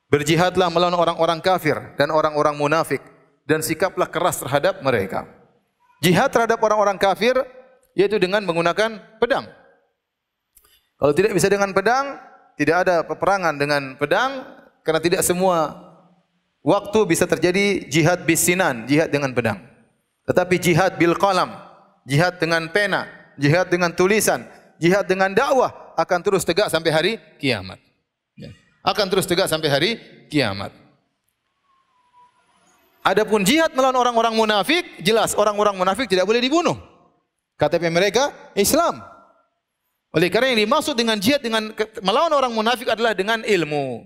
berjihadlah melawan orang-orang kafir dan orang-orang munafik dan sikaplah keras terhadap mereka. Jihad terhadap orang-orang kafir yaitu dengan menggunakan pedang. Kalau tidak bisa dengan pedang, tidak ada peperangan dengan pedang karena tidak semua waktu bisa terjadi jihad bisinan, jihad dengan pedang. Tetapi jihad bil qalam, jihad dengan pena, jihad dengan tulisan, jihad dengan dakwah akan terus tegak sampai hari kiamat. Akan terus tegak sampai hari kiamat. Adapun jihad melawan orang-orang munafik, jelas orang-orang munafik tidak boleh dibunuh. KTP mereka Islam. Oleh karena yang dimaksud dengan jihad dengan melawan orang munafik adalah dengan ilmu.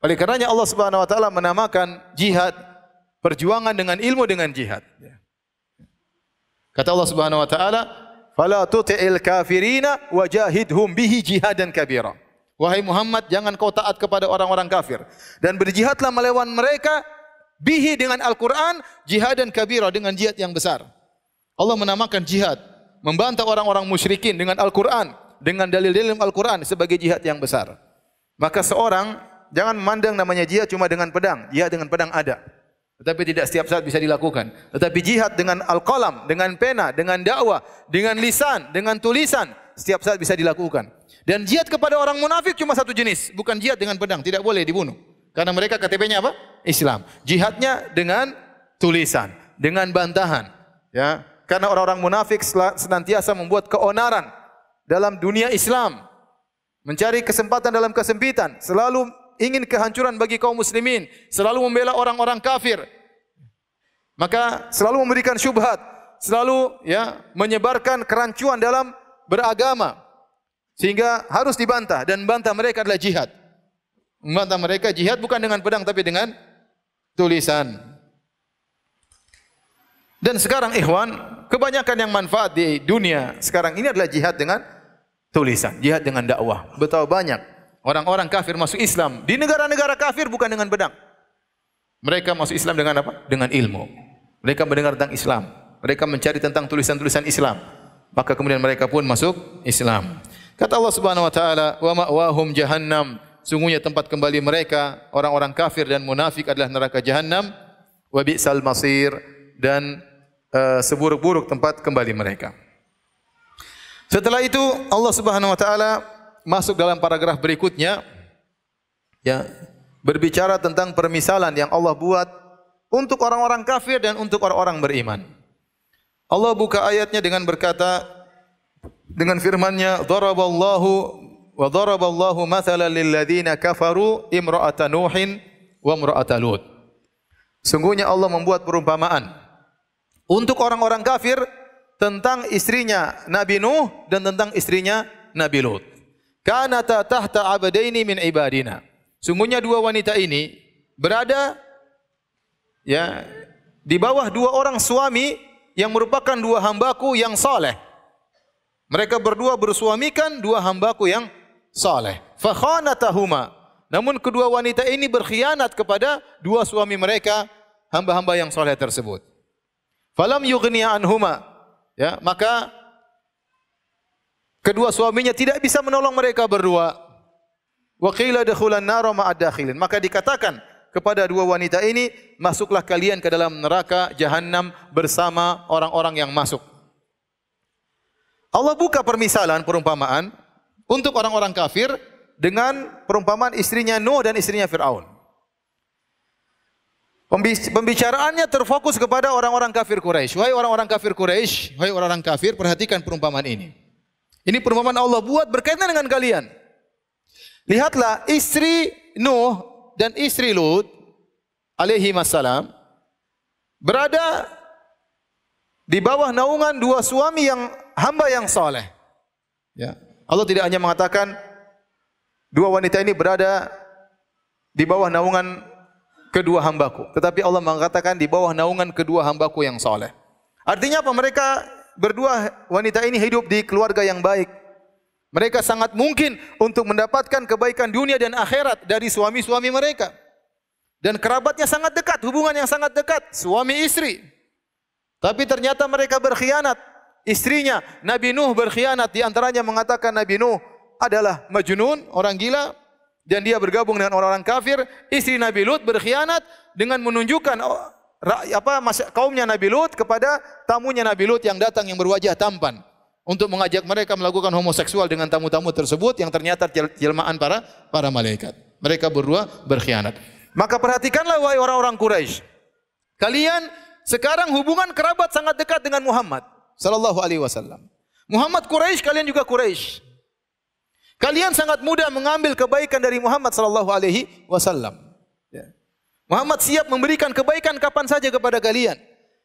Oleh karenanya Allah Subhanahu wa taala menamakan jihad perjuangan dengan ilmu dengan jihad. Kata Allah Subhanahu wa taala, "Fala tuti'il kafirina wajahidhum bihi jihadan kabira." Wahai Muhammad, jangan kau taat kepada orang-orang kafir dan berjihadlah melawan mereka bihi dengan Al-Qur'an, jihadan kabira dengan jihad yang besar. Allah menamakan jihad membantah orang-orang musyrikin dengan Al-Qur'an, dengan dalil-dalil Al-Qur'an sebagai jihad yang besar. Maka seorang jangan memandang namanya jihad cuma dengan pedang. Jihad dengan pedang ada, tetapi tidak setiap saat bisa dilakukan. Tetapi jihad dengan al-qalam, dengan pena, dengan dakwah, dengan lisan, dengan tulisan, setiap saat bisa dilakukan. Dan jihad kepada orang munafik cuma satu jenis, bukan jihad dengan pedang, tidak boleh dibunuh. Karena mereka KTP-nya apa? Islam. Jihadnya dengan tulisan, dengan bantahan. Ya, karena orang-orang munafik senantiasa membuat keonaran dalam dunia Islam, mencari kesempatan dalam kesempitan, selalu ingin kehancuran bagi kaum muslimin, selalu membela orang-orang kafir. Maka selalu memberikan syubhat, selalu menyebarkan kerancuan dalam beragama. Sehingga harus dibantah dan bantah mereka adalah jihad. Membantah mereka jihad bukan dengan pedang tapi dengan tulisan. Dan sekarang ikhwan, kebanyakan yang manfaat di dunia sekarang ini adalah jihad dengan tulisan, jihad dengan dakwah. Betapa banyak orang-orang kafir masuk Islam di negara-negara kafir bukan dengan pedang. Mereka masuk Islam dengan apa? Dengan ilmu. Mereka mendengar tentang Islam. Mereka mencari tentang tulisan-tulisan Islam. Maka kemudian mereka pun masuk Islam. Kata Allah Subhanahu wa taala, "Wa ma'wahum jahannam." Sungguhnya tempat kembali mereka orang-orang kafir dan munafik adalah neraka Jahannam. Wa bi'sal masir, dan seburuk-buruk tempat kembali mereka. Setelah itu Allah Subhanahu wa taala masuk dalam paragraf berikutnya, ya, berbicara tentang permisalan yang Allah buat untuk orang-orang kafir dan untuk orang-orang beriman. Allah buka ayatnya dengan berkata, dengan firman-Nya, "Daraballahu mathalan lil ladzina kafaru imra'ata Nuhin wa imra'ata Lut." Sungguhnya Allah membuat perumpamaan untuk orang-orang kafir tentang istrinya Nabi Nuh dan tentang istrinya Nabi Lut. Kanata tahta abdaini min ibadina. Sungguhnya dua wanita ini berada, ya, di bawah dua orang suami yang merupakan dua hambaku yang saleh. Mereka berdua bersuamikan dua hambaku yang saleh. Fa khanatahuma. Namun kedua wanita ini berkhianat kepada dua suami mereka, hamba-hamba yang saleh tersebut. Falam yughniya anhuma, ya, maka kedua suaminya tidak bisa menolong mereka berdua. Wa qila dakhulan nar ma'ad dakhilin. Maka dikatakan kepada dua wanita ini, masuklah kalian ke dalam neraka Jahannam bersama orang-orang yang masuk. Allah buka permisalan, perumpamaan untuk orang-orang kafir dengan perumpamaan istrinya Nuh dan istrinya Fir'aun. Pembicaraannya terfokus kepada orang-orang kafir Quraisy. Wahai orang-orang kafir Quraisy, wahai orang-orang kafir, perhatikan perumpamaan ini. Ini perumpamaan Allah buat berkaitan dengan kalian. Lihatlah istri Nuh dan istri Lut alaihi wassalam berada di bawah naungan dua suami yang hamba yang saleh. Ya. Allah tidak hanya mengatakan dua wanita ini berada di bawah naungan kedua hambaku, tetapi Allah mengatakan di bawah naungan kedua hambaku yang saleh. Artinya apa? Mereka berdua wanita ini hidup di keluarga yang baik. Mereka sangat mungkin untuk mendapatkan kebaikan dunia dan akhirat dari suami-suami mereka. Dan kerabatnya sangat dekat, hubungan yang sangat dekat, suami istri. Tapi ternyata mereka berkhianat. Istrinya Nabi Nuh berkhianat, di antaranya mengatakan Nabi Nuh adalah majnun, orang gila, dan dia bergabung dengan orang-orang kafir. Istri Nabi Lut berkhianat dengan menunjukkan kaumnya Nabi Lut kepada tamunya Nabi Lut yang datang yang berwajah tampan untuk mengajak mereka melakukan homoseksual dengan tamu-tamu tersebut yang ternyata jelmaan para malaikat. Mereka berdua berkhianat. Maka perhatikanlah wahai orang-orang Quraisy. Kalian sekarang hubungan kerabat sangat dekat dengan Muhammad sallallahu alaihi wasallam. Muhammad Quraisy, kalian juga Quraisy. Kalian sangat mudah mengambil kebaikan dari Muhammad sallallahu alaihi wasallam. Muhammad siap memberikan kebaikan kapan saja kepada kalian.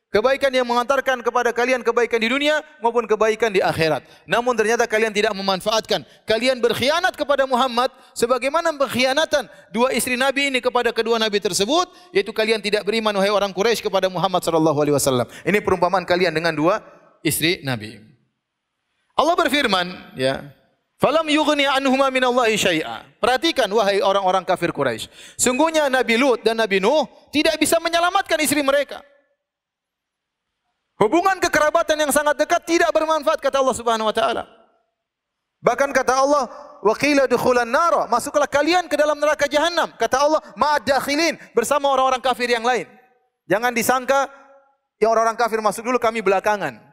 Kebaikan yang mengantarkan kepada kalian kebaikan di dunia maupun kebaikan di akhirat. Namun ternyata kalian tidak memanfaatkan. Kalian berkhianat kepada Muhammad sebagaimana pengkhianatan dua istri Nabi ini kepada kedua Nabi tersebut, yaitu kalian tidak beriman wahai orang Quraisy kepada Muhammad sallallahu alaihi wasallam. Ini perumpamaan kalian dengan dua istri Nabi. Allah berfirman, ya, falam yughni anhuma minallahi syai'a. Perhatikan wahai orang-orang kafir Quraisy. Sungguhnya Nabi Lut dan Nabi Nuh tidak bisa menyelamatkan istri mereka. Hubungan kekerabatan yang sangat dekat tidak bermanfaat kata Allah Subhanahu wa taala. Bahkan kata Allah, wa qila dukhulan nar, masuklah kalian ke dalam neraka Jahannam. Kata Allah, ma'ad dakhilin, bersama orang-orang kafir yang lain. Jangan disangka yang orang-orang kafir masuk dulu, kami belakangan.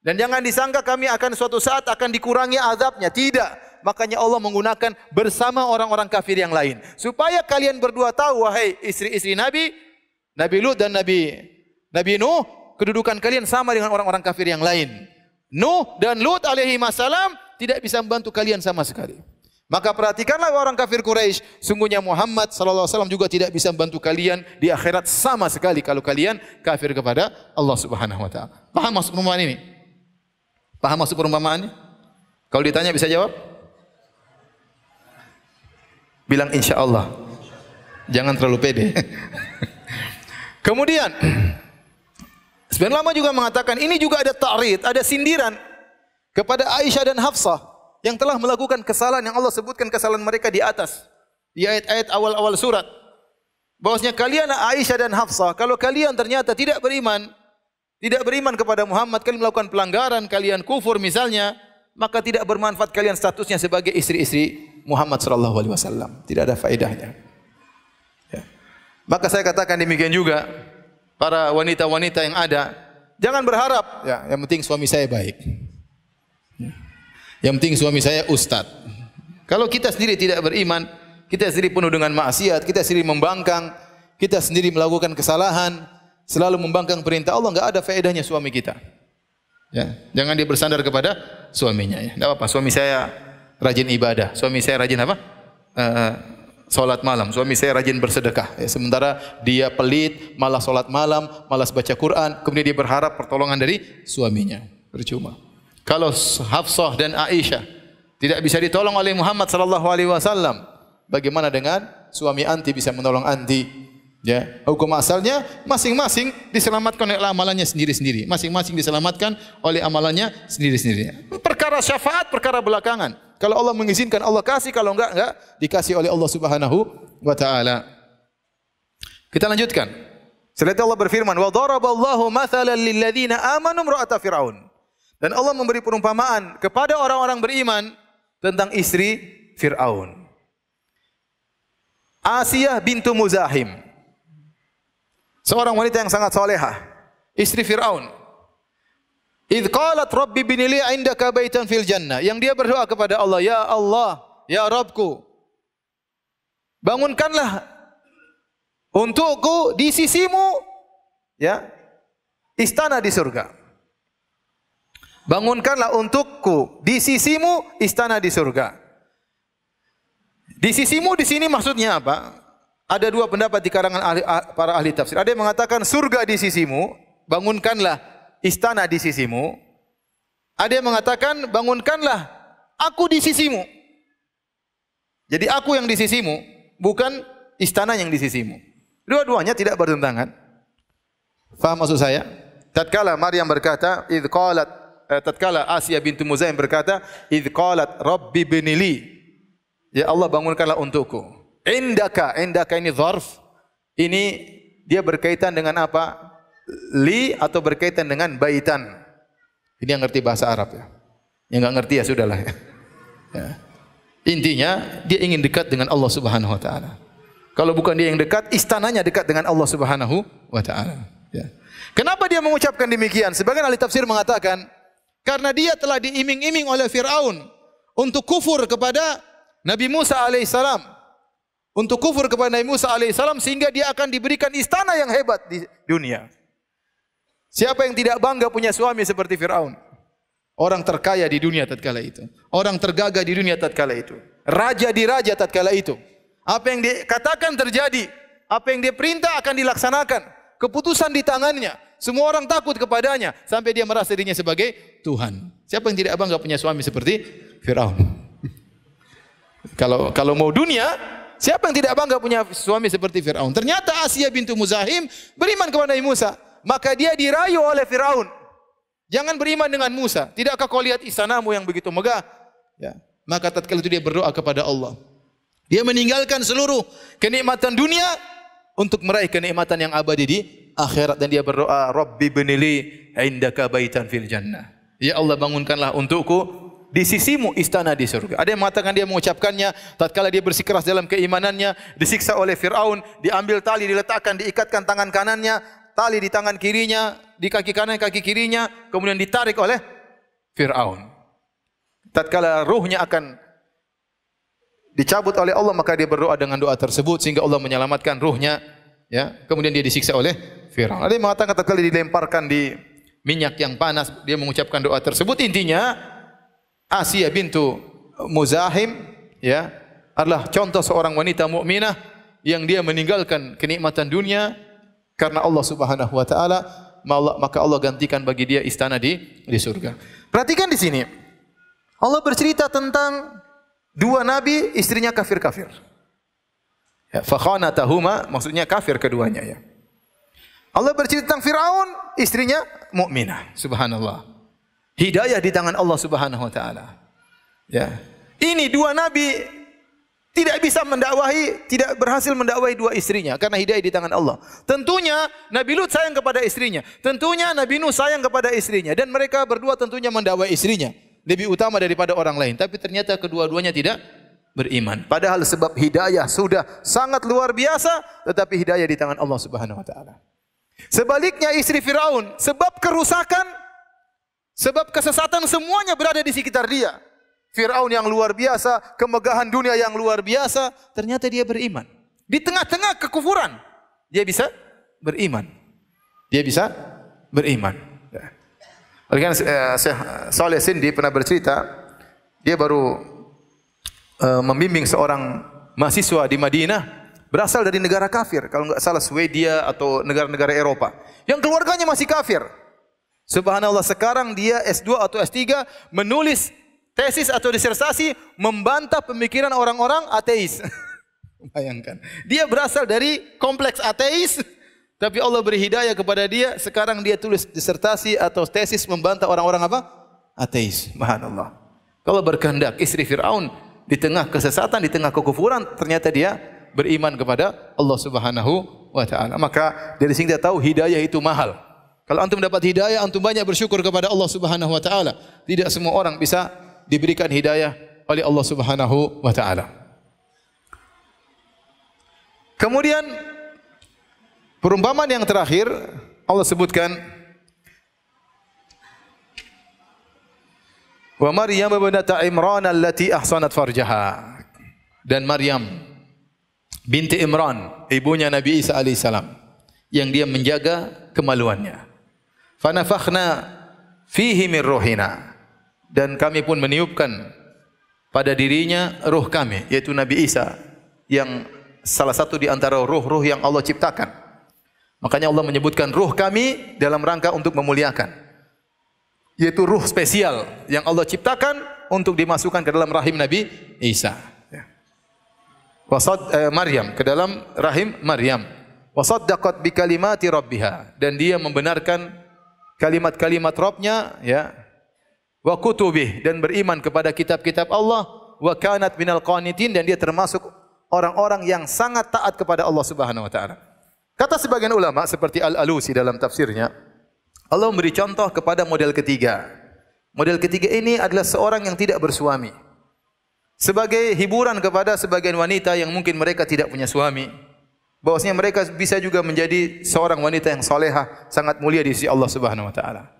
Dan jangan disangka kami akan suatu saat akan dikurangi azabnya. Tidak. Makanya Allah menggunakan bersama orang-orang kafir yang lain. Supaya kalian berdua tahu, wahai istri-istri Nabi, Nabi Lut dan Nabi Nuh, kedudukan kalian sama dengan orang-orang kafir yang lain. Nuh dan Lut alaihi wassalam tidak bisa membantu kalian sama sekali. Maka perhatikanlah orang kafir Quraisy, sungguhnya Muhammad sallallahu alaihi wasallam juga tidak bisa membantu kalian di akhirat sama sekali kalau kalian kafir kepada Allah Subhanahu wa taala. Paham maksud perumpamaan ini? Paham maksud perumpamaannya? Kalau ditanya bisa jawab? Bilang insya Allah. Jangan terlalu pede. Kemudian Sebagian ulama juga mengatakan ini juga ada ta'rid, ada sindiran kepada Aisyah dan Hafsah yang telah melakukan kesalahan yang Allah sebutkan kesalahan mereka di atas. Di ayat-ayat awal-awal surat. Bahwasanya kalian Aisyah dan Hafsah, kalau kalian ternyata tidak beriman kepada Muhammad, kalian melakukan pelanggaran, kalian kufur misalnya, maka tidak bermanfaat kalian statusnya sebagai istri-istri Muhammad sallallahu alaihi wasallam. Tidak ada faedahnya. Ya. Maka saya katakan demikian juga para wanita-wanita yang ada, jangan berharap ya, yang penting suami saya baik. Ya. Yang penting suami saya ustaz. Kalau kita sendiri tidak beriman, kita sendiri penuh dengan maksiat, kita sendiri membangkang, kita sendiri melakukan kesalahan, selalu membangkang perintah Allah, enggak ada faedahnya suami kita. Ya, jangan dia bersandar kepada suaminya ya. Enggak apa-apa, suami saya rajin ibadah, suami saya rajin apa? Salat malam, suami saya rajin bersedekah. Ya, sementara dia pelit, malah salat malam, malas baca Quran, kemudian dia berharap pertolongan dari suaminya. Percuma. Kalau Hafsah dan Aisyah tidak bisa ditolong oleh Muhammad sallallahu alaihi wasallam, bagaimana dengan suami anti bisa menolong anti? Ya, hukum asalnya masing-masing diselamatkan oleh amalannya sendiri-sendiri. Masing-masing diselamatkan oleh amalannya sendiri-sendiri. Perkara syafaat, perkara belakangan. Kalau Allah mengizinkan, Allah kasih. Kalau enggak dikasih oleh Allah Subhanahu wa taala. Kita lanjutkan. Setelah itu Allah berfirman, "Wa daraballahu mathalan lil ladzina amanu imra'ata fir'aun." Dan Allah memberi perumpamaan kepada orang-orang beriman tentang istri Fir'aun. Asiyah bintu Muzahim. Seorang wanita yang sangat salehah, istri Fir'aun. Idh qalat rabbi binili indaka baitan fil jannah. Yang dia berdoa kepada Allah, ya Allah, ya Rabbku, bangunkanlah untukku di sisimu ya istana di surga. Bangunkanlah untukku di sisimu istana di surga. Di sisimu di sini maksudnya apa? Ada dua pendapat di karangan para ahli tafsir. Ada yang mengatakan surga di sisimu, bangunkanlah istana di sisimu. Ada yang mengatakan bangunkanlah aku di sisimu. Jadi aku yang di sisimu, bukan istana yang di sisimu. Dua-duanya tidak bertentangan. Faham maksud saya? Tatkala Maryam berkata, tatkala Asiyah bintu Muzahim berkata, idh qalat rabbi binili, ya Allah bangunkanlah untukku. Indaka ini dzarf. Ini dia berkaitan dengan apa? Li atau berkaitan dengan baitan. Ini yang ngerti bahasa Arab ya. Yang enggak ngerti ya sudahlah ya. Ya. Intinya dia ingin dekat dengan Allah Subhanahu wa taala. Kalau bukan dia yang dekat, istananya dekat dengan Allah Subhanahu wa taala. Ya. Kenapa dia mengucapkan demikian? Sebagian ahli tafsir mengatakan karena dia telah diiming-iming oleh Fir'aun untuk kufur kepada Nabi Musa alaihissalam. Untuk kufur kepada Nabi Musa alaihissalam sehingga dia akan diberikan istana yang hebat di dunia. Siapa yang tidak bangga punya suami seperti Fir'aun? Orang terkaya di dunia tatkala itu. Orang tergagah di dunia tatkala itu. Raja di raja tatkala itu. Apa yang dia katakan terjadi. Apa yang dia perintah akan dilaksanakan. Keputusan di tangannya. Semua orang takut kepadanya. Sampai dia merasa dirinya sebagai Tuhan. Siapa yang tidak bangga punya suami seperti Fir'aun? Kalau mau dunia, siapa yang tidak bangga punya suami seperti Fir'aun? Ternyata Asiyah bintu Muzahim beriman kepada Nabi Musa. Maka dia dirayu oleh Fir'aun. Jangan beriman dengan Musa. Tidakkah kau lihat istanamu yang begitu megah? Ya. Maka tatkala itu dia berdoa kepada Allah. Dia meninggalkan seluruh kenikmatan dunia untuk meraih kenikmatan yang abadi di akhirat. Dan dia berdoa, Rabbi binili indaka baitan fil jannah. Ya Allah bangunkanlah untukku di sisimu istana di surga. Ada yang mengatakan dia mengucapkannya tatkala dia bersikeras dalam keimanannya, disiksa oleh Fir'aun, diambil tali, diletakkan, diikatkan tangan kanannya, tali di tangan kirinya, di kaki kanan, kaki kirinya, kemudian ditarik oleh Fir'aun. Tatkala ruhnya akan dicabut oleh Allah, maka dia berdoa dengan doa tersebut sehingga Allah menyelamatkan ruhnya. Ya, kemudian dia disiksa oleh Fir'aun. Ada yang mengatakan tatkala dilemparkan di minyak yang panas, dia mengucapkan doa tersebut. Intinya Asiyah bintu Muzahim ya adalah contoh seorang wanita mukminah yang dia meninggalkan kenikmatan dunia karena Allah Subhanahu wa taala, maka Allah gantikan bagi dia istana di surga. Perhatikan di sini. Allah bercerita tentang dua nabi, istrinya kafir-kafir. Ya, fa khanatahuma maksudnya kafir keduanya ya. Allah bercerita tentang Firaun, istrinya mukminah. Subhanallah. Hidayah di tangan Allah Subhanahu wa taala. Ya. Ini dua nabi tidak bisa mendakwahi, tidak berhasil mendakwahi dua istrinya karena hidayah di tangan Allah. Tentunya Nabi Lut sayang kepada istrinya. Tentunya Nabi Nuh sayang kepada istrinya dan mereka berdua tentunya mendakwahi istrinya lebih utama daripada orang lain. Tapi ternyata kedua-duanya tidak beriman. Padahal sebab hidayah sudah sangat luar biasa, tetapi hidayah di tangan Allah Subhanahu wa taala. Sebaliknya istri Firaun, sebab kerusakan, sebab kesesatan semuanya berada di sekitar dia. Firaun yang luar biasa, kemegahan dunia yang luar biasa, ternyata dia beriman. Di tengah-tengah kekufuran, dia bisa beriman. Dia bisa beriman. Oleh karena Syekh Saleh Sindi pernah bercerita, dia baru membimbing seorang mahasiswa di Madinah, berasal dari negara kafir, kalau enggak salah Swedia atau negara-negara Eropa, yang keluarganya masih kafir. Subhanallah, sekarang dia S2 atau S3 menulis tesis atau disertasi membantah pemikiran orang-orang ateis. Bayangkan, dia berasal dari kompleks ateis, tapi Allah beri hidayah kepada dia. Sekarang dia tulis disertasi atau tesis membantah orang-orang apa? Ateis. Subhanallah. Kalau berkehendak istri Firaun di tengah kesesatan, di tengah kekufuran, ternyata dia beriman kepada Allah Subhanahu wa taala. Maka dari sini kita tahu hidayah itu mahal. Kalau antum dapat hidayah, antum banyak bersyukur kepada Allah Subhanahu wa taala. Tidak semua orang bisa diberikan hidayah oleh Allah Subhanahu wa taala. Kemudian perumpamaan yang terakhir Allah sebutkan, wa Maryam ibnata Imran allati ahsanat farjaha, dan Maryam binti Imran, ibunya Nabi Isa alaihissalam, yang dia menjaga kemaluannya. Fanafakhna fihi min ruhina, dan kami pun meniupkan pada dirinya ruh kami, yaitu Nabi Isa, yang salah satu di antara ruh-ruh yang Allah ciptakan. Makanya Allah menyebutkan ruh kami dalam rangka untuk memuliakan, yaitu ruh spesial yang Allah ciptakan untuk dimasukkan ke dalam rahim Nabi Isa. Maryam, ke dalam rahim Maryam. Wasaddaqat bi kalimati rabbiha, dan dia membenarkan kalimat-kalimat Rabbnya, ya. Wa kutubih, dan beriman kepada kitab-kitab Allah. Wa kanat minal qanitin, dan dia termasuk orang-orang yang sangat taat kepada Allah Subhanahu wa taala. Kata sebagian ulama seperti Al-Alusi dalam tafsirnya, Allah memberi contoh kepada model ketiga. Model ketiga ini adalah seorang yang tidak bersuami, sebagai hiburan kepada sebagian wanita yang mungkin mereka tidak punya suami, bahwasanya mereka bisa juga menjadi seorang wanita yang salehah, sangat mulia di sisi Allah Subhanahu wa taala.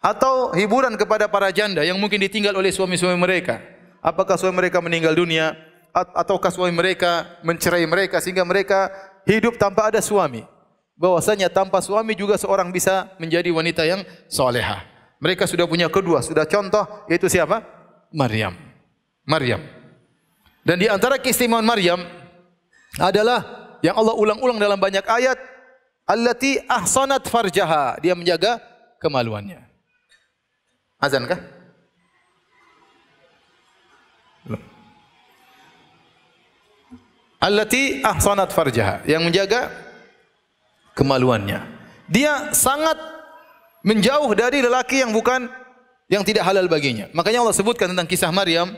Atau hiburan kepada para janda yang mungkin ditinggal oleh suami-suami mereka. Apakah suami mereka meninggal dunia, ataukah suami mereka mencerai mereka sehingga mereka hidup tanpa ada suami. Bahwasanya tanpa suami juga seorang bisa menjadi wanita yang salehah. Mereka sudah punya kedua, sudah contoh, yaitu siapa? Maryam. Maryam. Dan di antara keistimewaan Maryam adalah yang Allah ulang-ulang dalam banyak ayat, allati ahsanat farjaha, dia menjaga kemaluannya. Azan kah? Belum. Allati ahsanat farjaha, yang menjaga kemaluannya. Dia sangat menjauh dari lelaki yang tidak halal baginya. Makanya Allah sebutkan tentang kisah Maryam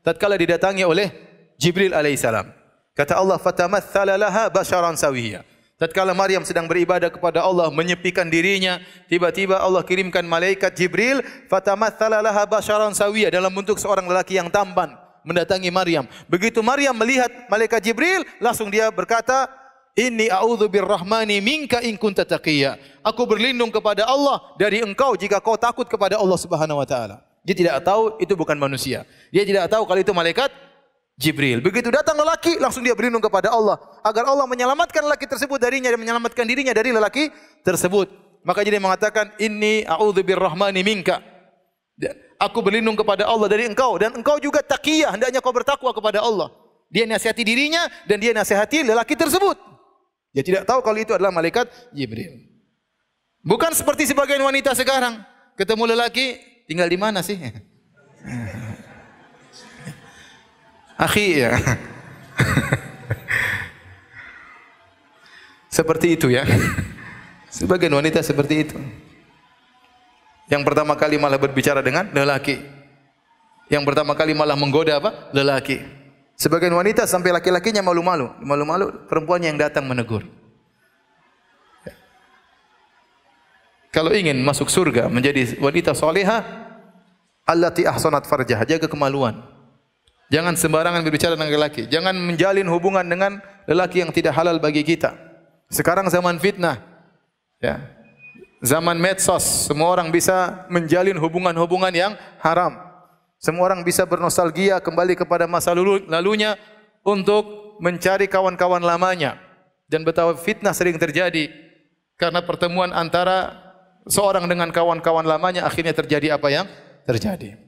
tatkala didatangi oleh Jibril alaihissalam. Kata Allah, fatamatsala laha basharan sawiyya. Tatkala Maryam sedang beribadah kepada Allah, menyepikan dirinya, tiba-tiba Allah kirimkan malaikat Jibril, fatamatsala laha basharan sawiyya, dalam bentuk seorang lelaki yang tampan mendatangi Maryam. Begitu Maryam melihat malaikat Jibril, langsung dia berkata, inni a'udzu birrahmani minka in kunta taqiyya. Aku berlindung kepada Allah dari engkau jika kau takut kepada Allah Subhanahu wa taala. Dia tidak tahu itu bukan manusia. Dia tidak tahu kalau itu malaikat Jibril. Begitu datang lelaki, langsung dia berlindung kepada Allah agar Allah menyelamatkan lelaki tersebut darinya dan menyelamatkan dirinya dari lelaki tersebut. Maka dia mengatakan, inni a'udzu birrahmani minka. Aku berlindung kepada Allah dari engkau, dan engkau juga taqiyah, hendaknya kau bertakwa kepada Allah. Dia nasihati dirinya dan dia nasihati lelaki tersebut. Dia tidak tahu kalau itu adalah malaikat Jibril. Bukan seperti sebagian wanita sekarang, ketemu lelaki, tinggal di mana sih? Akhi, ya. Seperti itu ya. Sebagian wanita seperti itu. Yang pertama kali malah berbicara dengan lelaki. Yang pertama kali malah menggoda apa? Lelaki. Sebagian wanita sampai laki-lakinya malu-malu. Malu-malu perempuan yang datang menegur. Kalau ingin masuk surga menjadi wanita salihah, allati ahsanat farjah, jaga kemaluan. Jangan sembarangan berbicara dengan lelaki. Jangan menjalin hubungan dengan lelaki yang tidak halal bagi kita. Sekarang zaman fitnah, ya, zaman medsos, semua orang bisa menjalin hubungan-hubungan yang haram. Semua orang bisa bernostalgia kembali kepada masa lalunya untuk mencari kawan-kawan lamanya. Dan betapa fitnah sering terjadi karena pertemuan antara seorang dengan kawan-kawan lamanya, akhirnya terjadi apa yang terjadi.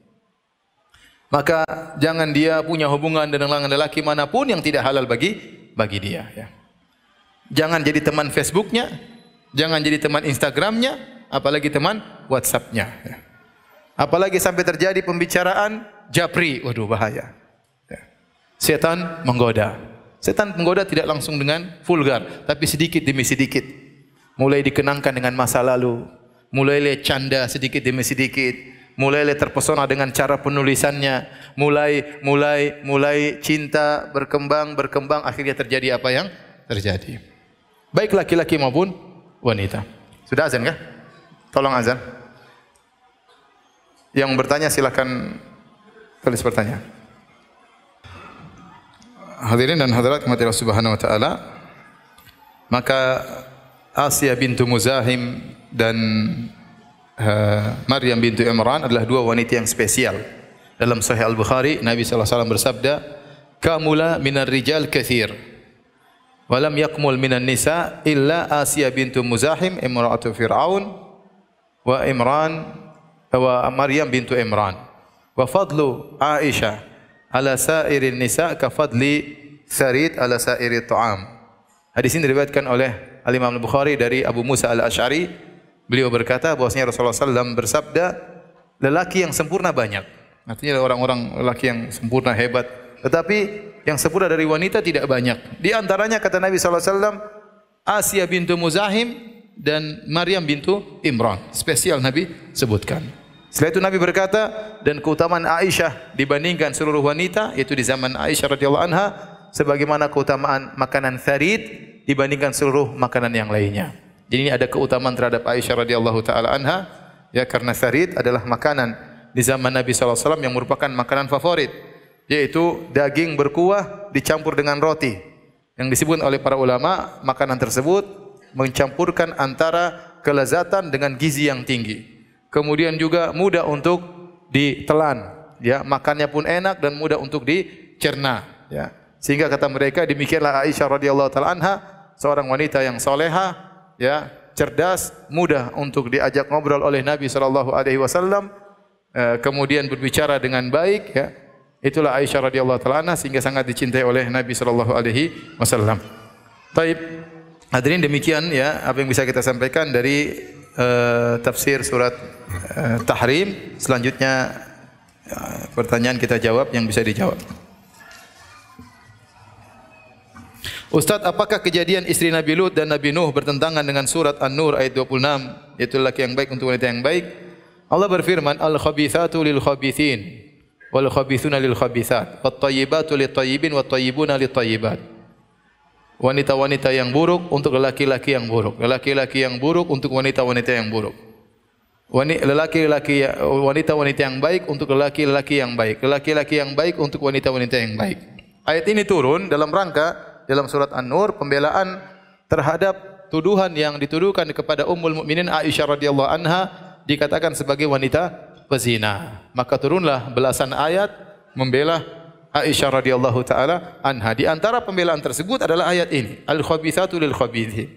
Maka jangan dia punya hubungan dengan lelaki manapun yang tidak halal bagi dia. Ya. Jangan jadi teman Facebooknya, jangan jadi teman Instagramnya, apalagi teman WhatsAppnya. Ya. Apalagi sampai terjadi pembicaraan japri, waduh bahaya. Ya. Setan menggoda. Setan menggoda tidak langsung dengan vulgar, tapi sedikit demi sedikit. Mulai dikenangkan dengan masa lalu, mulai canda sedikit demi sedikit, mulai terpesona dengan cara penulisannya, mulai cinta berkembang, akhirnya terjadi apa yang terjadi. Baik laki-laki maupun wanita. Sudah azan kah? Tolong azan. Yang bertanya silakan tulis pertanyaan. Hadirin dan hadirat Allah Subhanahu wa taala, maka Asia bintu Muzahim dan Maryam bintu Imran adalah dua wanita yang spesial. Dalam Sahih Al-Bukhari, Nabi sallallahu alaihi wasallam bersabda, "Kamula minar rijal katsir, wa lam yakmul minan nisa illa Asia bintu Muzahim imra'atu Fir'aun wa Maryam bintu Imran. Wa fadlu Aisyah ala sairin nisa ka fadli sarid ala sairi ta'am." Hadis ini diriwayatkan oleh Al-Imam Al-Bukhari dari Abu Musa Al-Asy'ari. Beliau berkata bahwasanya Rasulullah SAW bersabda, lelaki yang sempurna banyak. Artinya orang-orang lelaki yang sempurna hebat. Tetapi yang sempurna dari wanita tidak banyak. Di antaranya kata Nabi SAW, Asia bintu Muzahim dan Maryam bintu Imran. Spesial Nabi sebutkan. Setelah itu Nabi berkata, dan keutamaan Aisyah dibandingkan seluruh wanita, yaitu di zaman Aisyah radhiyallahu anha, sebagaimana keutamaan makanan tharid dibandingkan seluruh makanan yang lainnya. Jadi ini ada keutamaan terhadap Aisyah radhiyallahu taala anha, ya, karena tharid adalah makanan di zaman Nabi sallallahu alaihi wasallam yang merupakan makanan favorit, yaitu daging berkuah dicampur dengan roti. Yang disebut oleh para ulama, makanan tersebut mencampurkan antara kelezatan dengan gizi yang tinggi. Kemudian juga mudah untuk ditelan, ya, makannya pun enak dan mudah untuk dicerna, ya. Sehingga kata mereka, demikianlah Aisyah radhiyallahu taala anha, seorang wanita yang salehah, ya, cerdas, mudah untuk diajak ngobrol oleh Nabi sallallahu alaihi wasallam, kemudian berbicara dengan baik, ya. Itulah Aisyah radhiyallahu taala anha, sehingga sangat dicintai oleh Nabi sallallahu alaihi wasallam. Baik, hadirin, demikian ya apa yang bisa kita sampaikan dari tafsir surat Tahrim. Selanjutnya pertanyaan kita jawab yang bisa dijawab. Ustaz, apakah kejadian istri Nabi Lut dan Nabi Nuh bertentangan dengan surat An-Nur ayat 26, yaitu laki yang baik untuk wanita yang baik? Allah berfirman, al-khabithatu lil-khabithin wal-khabithuna lil-khabithat wat-tayyibatu lit-tayyibin wat-tayyibuna lit-tayyibat. Wanita-wanita yang buruk untuk lelaki-laki yang buruk, lelaki-laki yang buruk untuk wanita-wanita yang buruk. Wanita-wanita yang baik untuk lelaki-lelaki yang baik, lelaki-laki yang baik untuk wanita-wanita yang baik. Ayat ini turun dalam rangka dalam surat An-Nur pembelaan terhadap tuduhan yang dituduhkan kepada Ummul Mukminin Aisyah radhiyallahu anha, dikatakan sebagai wanita pezina. Maka turunlah belasan ayat membela Aisyah radhiyallahu taala anha. Di antara pembelaan tersebut adalah ayat ini, al-khabithatu lil-khabithin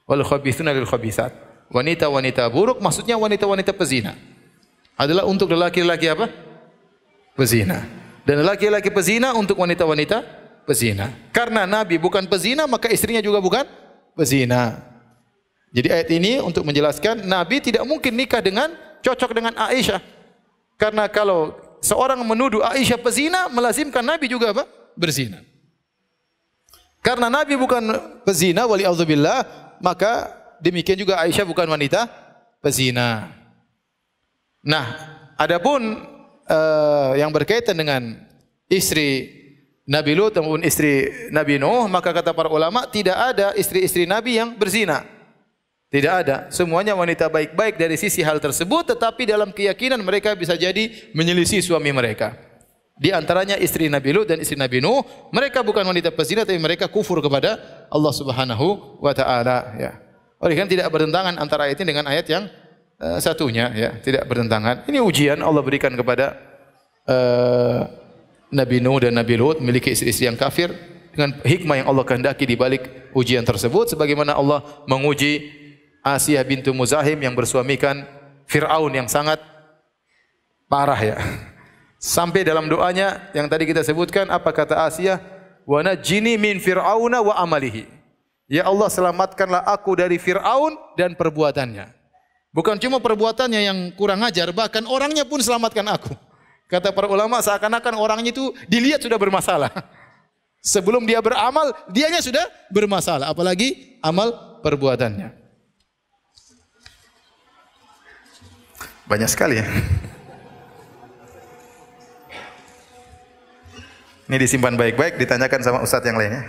wal khabithuna lil-khabithat. Wanita-wanita buruk maksudnya wanita-wanita pezina adalah untuk lelaki-lelaki apa? Pezina. Dan lelaki-lelaki pezina untuk wanita-wanita pezina. Karena Nabi bukan pezina, maka istrinya juga bukan pezina. Jadi ayat ini untuk menjelaskan Nabi tidak mungkin nikah dengan cocok dengan Aisyah. Karena kalau seorang menuduh Aisyah pezina, melazimkan Nabi juga apa? Berzina. Karena Nabi bukan pezina, wali'adzubillah, maka demikian juga Aisyah bukan wanita pezina. Nah, adapun yang berkaitan dengan istri Nabi Lut maupun istri Nabi Nuh, maka kata para ulama tidak ada istri-istri Nabi yang berzina. Tidak ada. Semuanya wanita baik-baik dari sisi hal tersebut, tetapi dalam keyakinan mereka bisa jadi menyelisih suami mereka. Di antaranya istri Nabi Lut dan istri Nabi Nuh, mereka bukan wanita pezina tapi mereka kufur kepada Allah Subhanahu wa taala, ya. Oleh karena tidak bertentangan antara ayat ini dengan ayat yang satunya, ya, tidak bertentangan. Ini ujian Allah berikan kepada Nabi Nuh dan Nabi Lut memiliki istri-istri yang kafir dengan hikmah yang Allah kehendaki di balik ujian tersebut, sebagaimana Allah menguji Asiyah bintu Muzahim yang bersuamikan Fir'aun yang sangat parah, ya. Sampai dalam doanya yang tadi kita sebutkan, apa kata Asiyah? Wa najjini min fir'auna wa amalihi. Ya Allah, selamatkanlah aku dari Fir'aun dan perbuatannya. Bukan cuma perbuatannya yang kurang ajar, bahkan orangnya pun selamatkan aku. Kata para ulama, seakan-akan orangnya itu dilihat sudah bermasalah. Sebelum dia beramal, dianya sudah bermasalah. Apalagi amal perbuatannya. Banyak sekali, ya. Ini disimpan baik-baik, ditanyakan sama ustadz yang lainnya.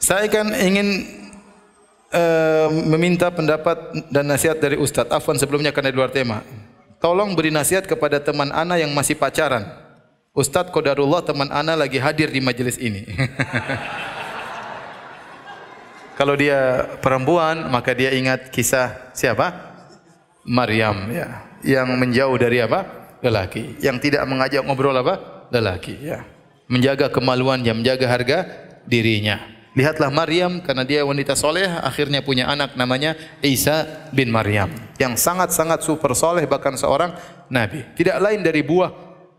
Saya kan ingin meminta pendapat dan nasihat dari Ustadz. Afwan sebelumnya karena di luar tema. Tolong beri nasihat kepada teman ana yang masih pacaran. Ustadz qadarullah teman ana lagi hadir di majelis ini. Kalau dia perempuan maka dia ingat kisah siapa? Maryam, ya, yang menjauh dari apa? Lelaki. Yang tidak mengajak ngobrol apa? Lelaki, ya. Menjaga kemaluannya, menjaga harga dirinya. Lihatlah Maryam, karena dia wanita soleh, akhirnya punya anak namanya Isa bin Maryam, yang sangat-sangat super soleh, bahkan seorang nabi. Tidak lain dari buah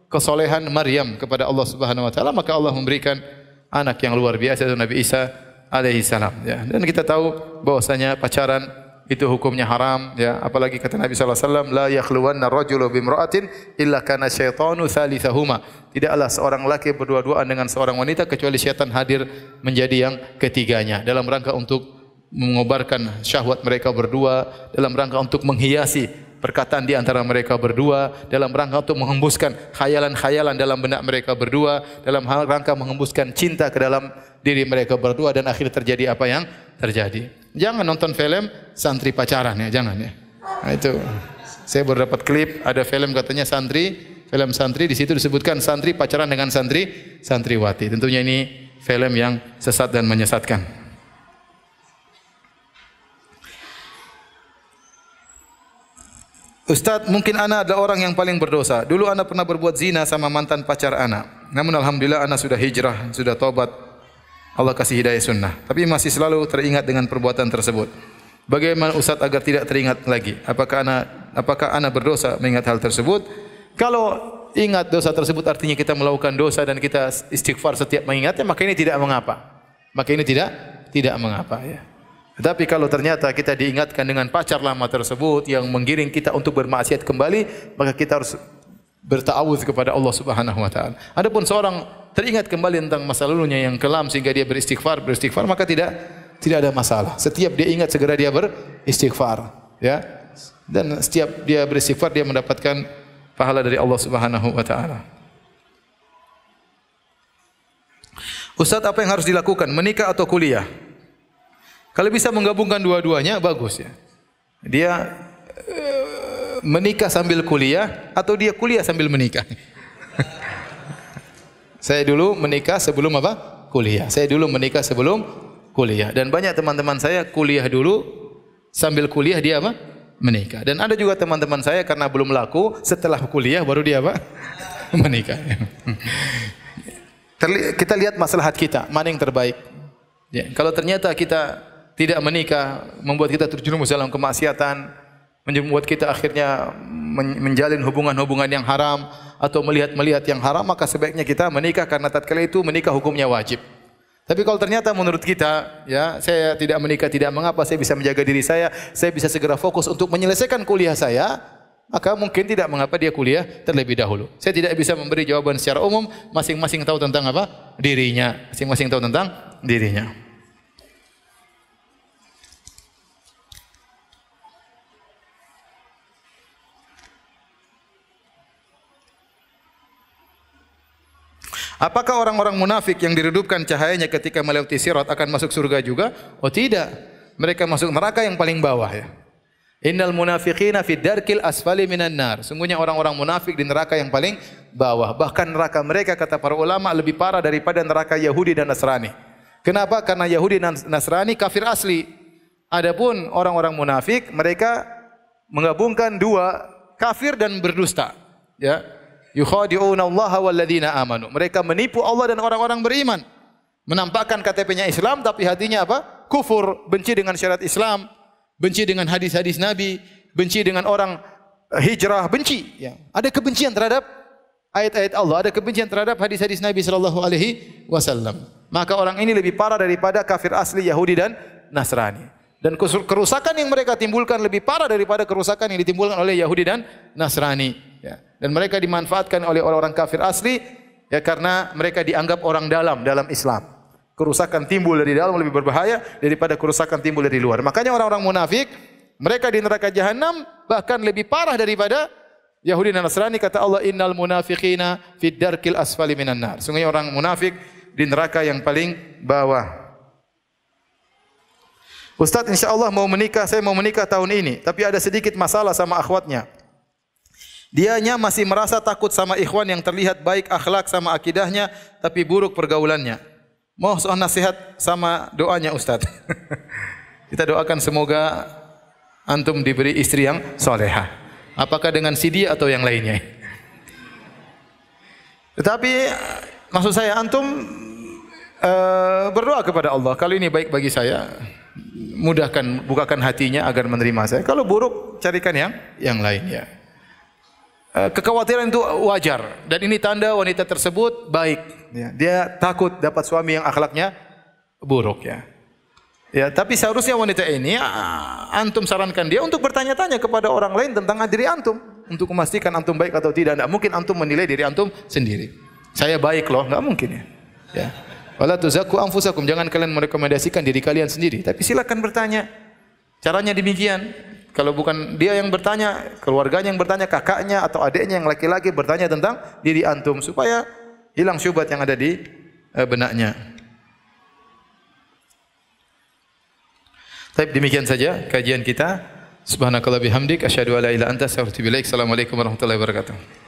kesolehan Maryam kepada Allah Subhanahu wa taala, maka Allah memberikan anak yang luar biasa, yaitu Nabi Isa alaihi salam, ya. Dan kita tahu bahwasanya pacaran itu hukumnya haram, ya. Apalagi kata Nabi sallallahu alaihi wasallam, la yakhluwanna rajulu bimra'atin illa kana syaitanu tsalitsahuma. Tidaklah seorang laki berdua-duaan dengan seorang wanita kecuali syaitan hadir menjadi yang ketiganya, dalam rangka untuk mengobarkan syahwat mereka berdua, dalam rangka untuk menghiasi perkataan di antara mereka berdua, dalam rangka untuk menghembuskan khayalan-khayalan dalam benak mereka berdua, dalam rangka menghembuskan cinta ke dalam diri mereka berdua, dan akhirnya terjadi apa yang terjadi. Jangan nonton film santri pacaran, ya, jangan, ya. Nah, itu saya baru dapat klip, ada film katanya film santri, di situ disebutkan santri pacaran dengan santriwati. Tentunya ini film yang sesat dan menyesatkan. Ustaz, mungkin ana adalah orang yang paling berdosa. Dulu ana pernah berbuat zina sama mantan pacar ana. Namun alhamdulillah ana sudah hijrah, sudah taubat. Allah kasih hidayah sunnah. Tapi masih selalu teringat dengan perbuatan tersebut. Bagaimana Ustaz agar tidak teringat lagi? Apakah ana berdosa mengingat hal tersebut? Kalau ingat dosa tersebut artinya kita melakukan dosa dan kita istighfar setiap mengingatnya, maka ini tidak mengapa. Maka ini tidak mengapa, ya. Tetapi kalau ternyata kita diingatkan dengan pacar lama tersebut yang menggiring kita untuk bermaksiat kembali, maka kita harus berta'awudz kepada Allah Subhanahu wa taala. Adapun seorang teringat kembali tentang masa lalunya yang kelam sehingga dia beristighfar, maka tidak ada masalah. Setiap dia ingat segera dia beristighfar, ya. Dan setiap dia beristighfar dia mendapatkan pahala dari Allah Subhanahu wa taala. Ustaz, apa yang harus dilakukan? Menikah atau kuliah? Kalau bisa menggabungkan dua-duanya bagus, ya. Dia menikah sambil kuliah atau dia kuliah sambil menikah. Saya dulu menikah sebelum apa? Kuliah. Saya dulu menikah sebelum kuliah. Dan banyak teman-teman saya kuliah dulu sambil kuliah dia apa? Menikah. Dan ada juga teman-teman saya karena belum laku, setelah kuliah baru dia apa? Menikah. Kita lihat maslahat kita, mana yang terbaik. Ya, kalau ternyata kita tidak menikah membuat kita terjerumus dalam kemaksiatan, membuat kita akhirnya menjalin hubungan-hubungan yang haram atau melihat yang haram, maka sebaiknya kita menikah, karena tatkala itu menikah hukumnya wajib. Tapi kalau ternyata menurut kita, ya, saya tidak menikah tidak mengapa, saya bisa menjaga diri saya bisa segera fokus untuk menyelesaikan kuliah saya, maka mungkin tidak mengapa dia kuliah terlebih dahulu. Saya tidak bisa memberi jawaban secara umum, masing-masing tahu tentang apa? Dirinya. Masing-masing tahu tentang dirinya. Apakah orang-orang munafik yang diredupkan cahayanya ketika melewati sirat akan masuk surga juga? Oh tidak. Mereka masuk neraka yang paling bawah ya. Innal munafiqina fid darkil asfali minan nar. Sungguhnya orang-orang munafik di neraka yang paling bawah. Bahkan neraka mereka kata para ulama lebih parah daripada neraka Yahudi dan Nasrani. Kenapa? Karena Yahudi dan Nasrani kafir asli. Adapun orang-orang munafik mereka menggabungkan dua, kafir dan berdusta. Ya. Yukhadi'una Allah wal ladzina amanu. Mereka menipu Allah dan orang-orang beriman. Menampakkan KTP-nya Islam tapi hatinya apa? Kufur, benci dengan syariat Islam, benci dengan hadis-hadis Nabi, benci dengan orang hijrah, benci ya. Ada kebencian terhadap ayat-ayat Allah, ada kebencian terhadap hadis-hadis Nabi sallallahu alaihi wasallam. Maka orang ini lebih parah daripada kafir asli Yahudi dan Nasrani. Dan kerusakan yang mereka timbulkan lebih parah daripada kerusakan yang ditimbulkan oleh Yahudi dan Nasrani. Ya. Dan mereka dimanfaatkan oleh orang-orang kafir asli ya karena mereka dianggap orang dalam Islam. Kerusakan timbul dari dalam lebih berbahaya daripada kerusakan timbul dari luar. Makanya orang-orang munafik mereka di neraka jahanam bahkan lebih parah daripada Yahudi dan Nasrani. Kata Allah, innal munafiqina fid darkil asfali minan nar. Sungguhnya orang munafik di neraka yang paling bawah. Ustaz, insyaallah saya mau menikah tahun ini, tapi ada sedikit masalah sama akhwatnya. Dianya masih merasa takut sama ikhwan yang terlihat baik akhlak sama akidahnya, tapi buruk pergaulannya. Mohon nasihat sama doanya Ustaz. Kita doakan semoga antum diberi istri yang solehah. Apakah dengan si dia atau yang lainnya? Tetapi maksud saya antum berdoa kepada Allah. Kalau ini baik bagi saya, mudahkan, bukakan hatinya agar menerima saya. Kalau buruk, carikan yang lainnya. Kekhawatiran itu wajar dan ini tanda wanita tersebut baik. Ya, dia takut dapat suami yang akhlaknya buruk ya. Ya, tapi seharusnya wanita ini antum sarankan dia untuk bertanya-tanya kepada orang lain tentang diri antum untuk memastikan antum baik atau tidak. Tidak mungkin antum menilai diri antum sendiri. Saya baik loh, enggak mungkin ya. Ya. Wala tuzakku anfusakum, jangan kalian merekomendasikan diri kalian sendiri, tapi silakan bertanya. Caranya demikian. Kalau bukan dia yang bertanya, keluarganya yang bertanya, kakaknya atau adiknya yang laki-laki bertanya tentang diri antum supaya hilang syubhat yang ada di benaknya. Baik, demikian saja kajian kita. Subhanakallah bihamdik asyhadu an la ilaha illa anta astaghfiruka wa atubu ilaik. Assalamualaikum warahmatullahi wabarakatuh.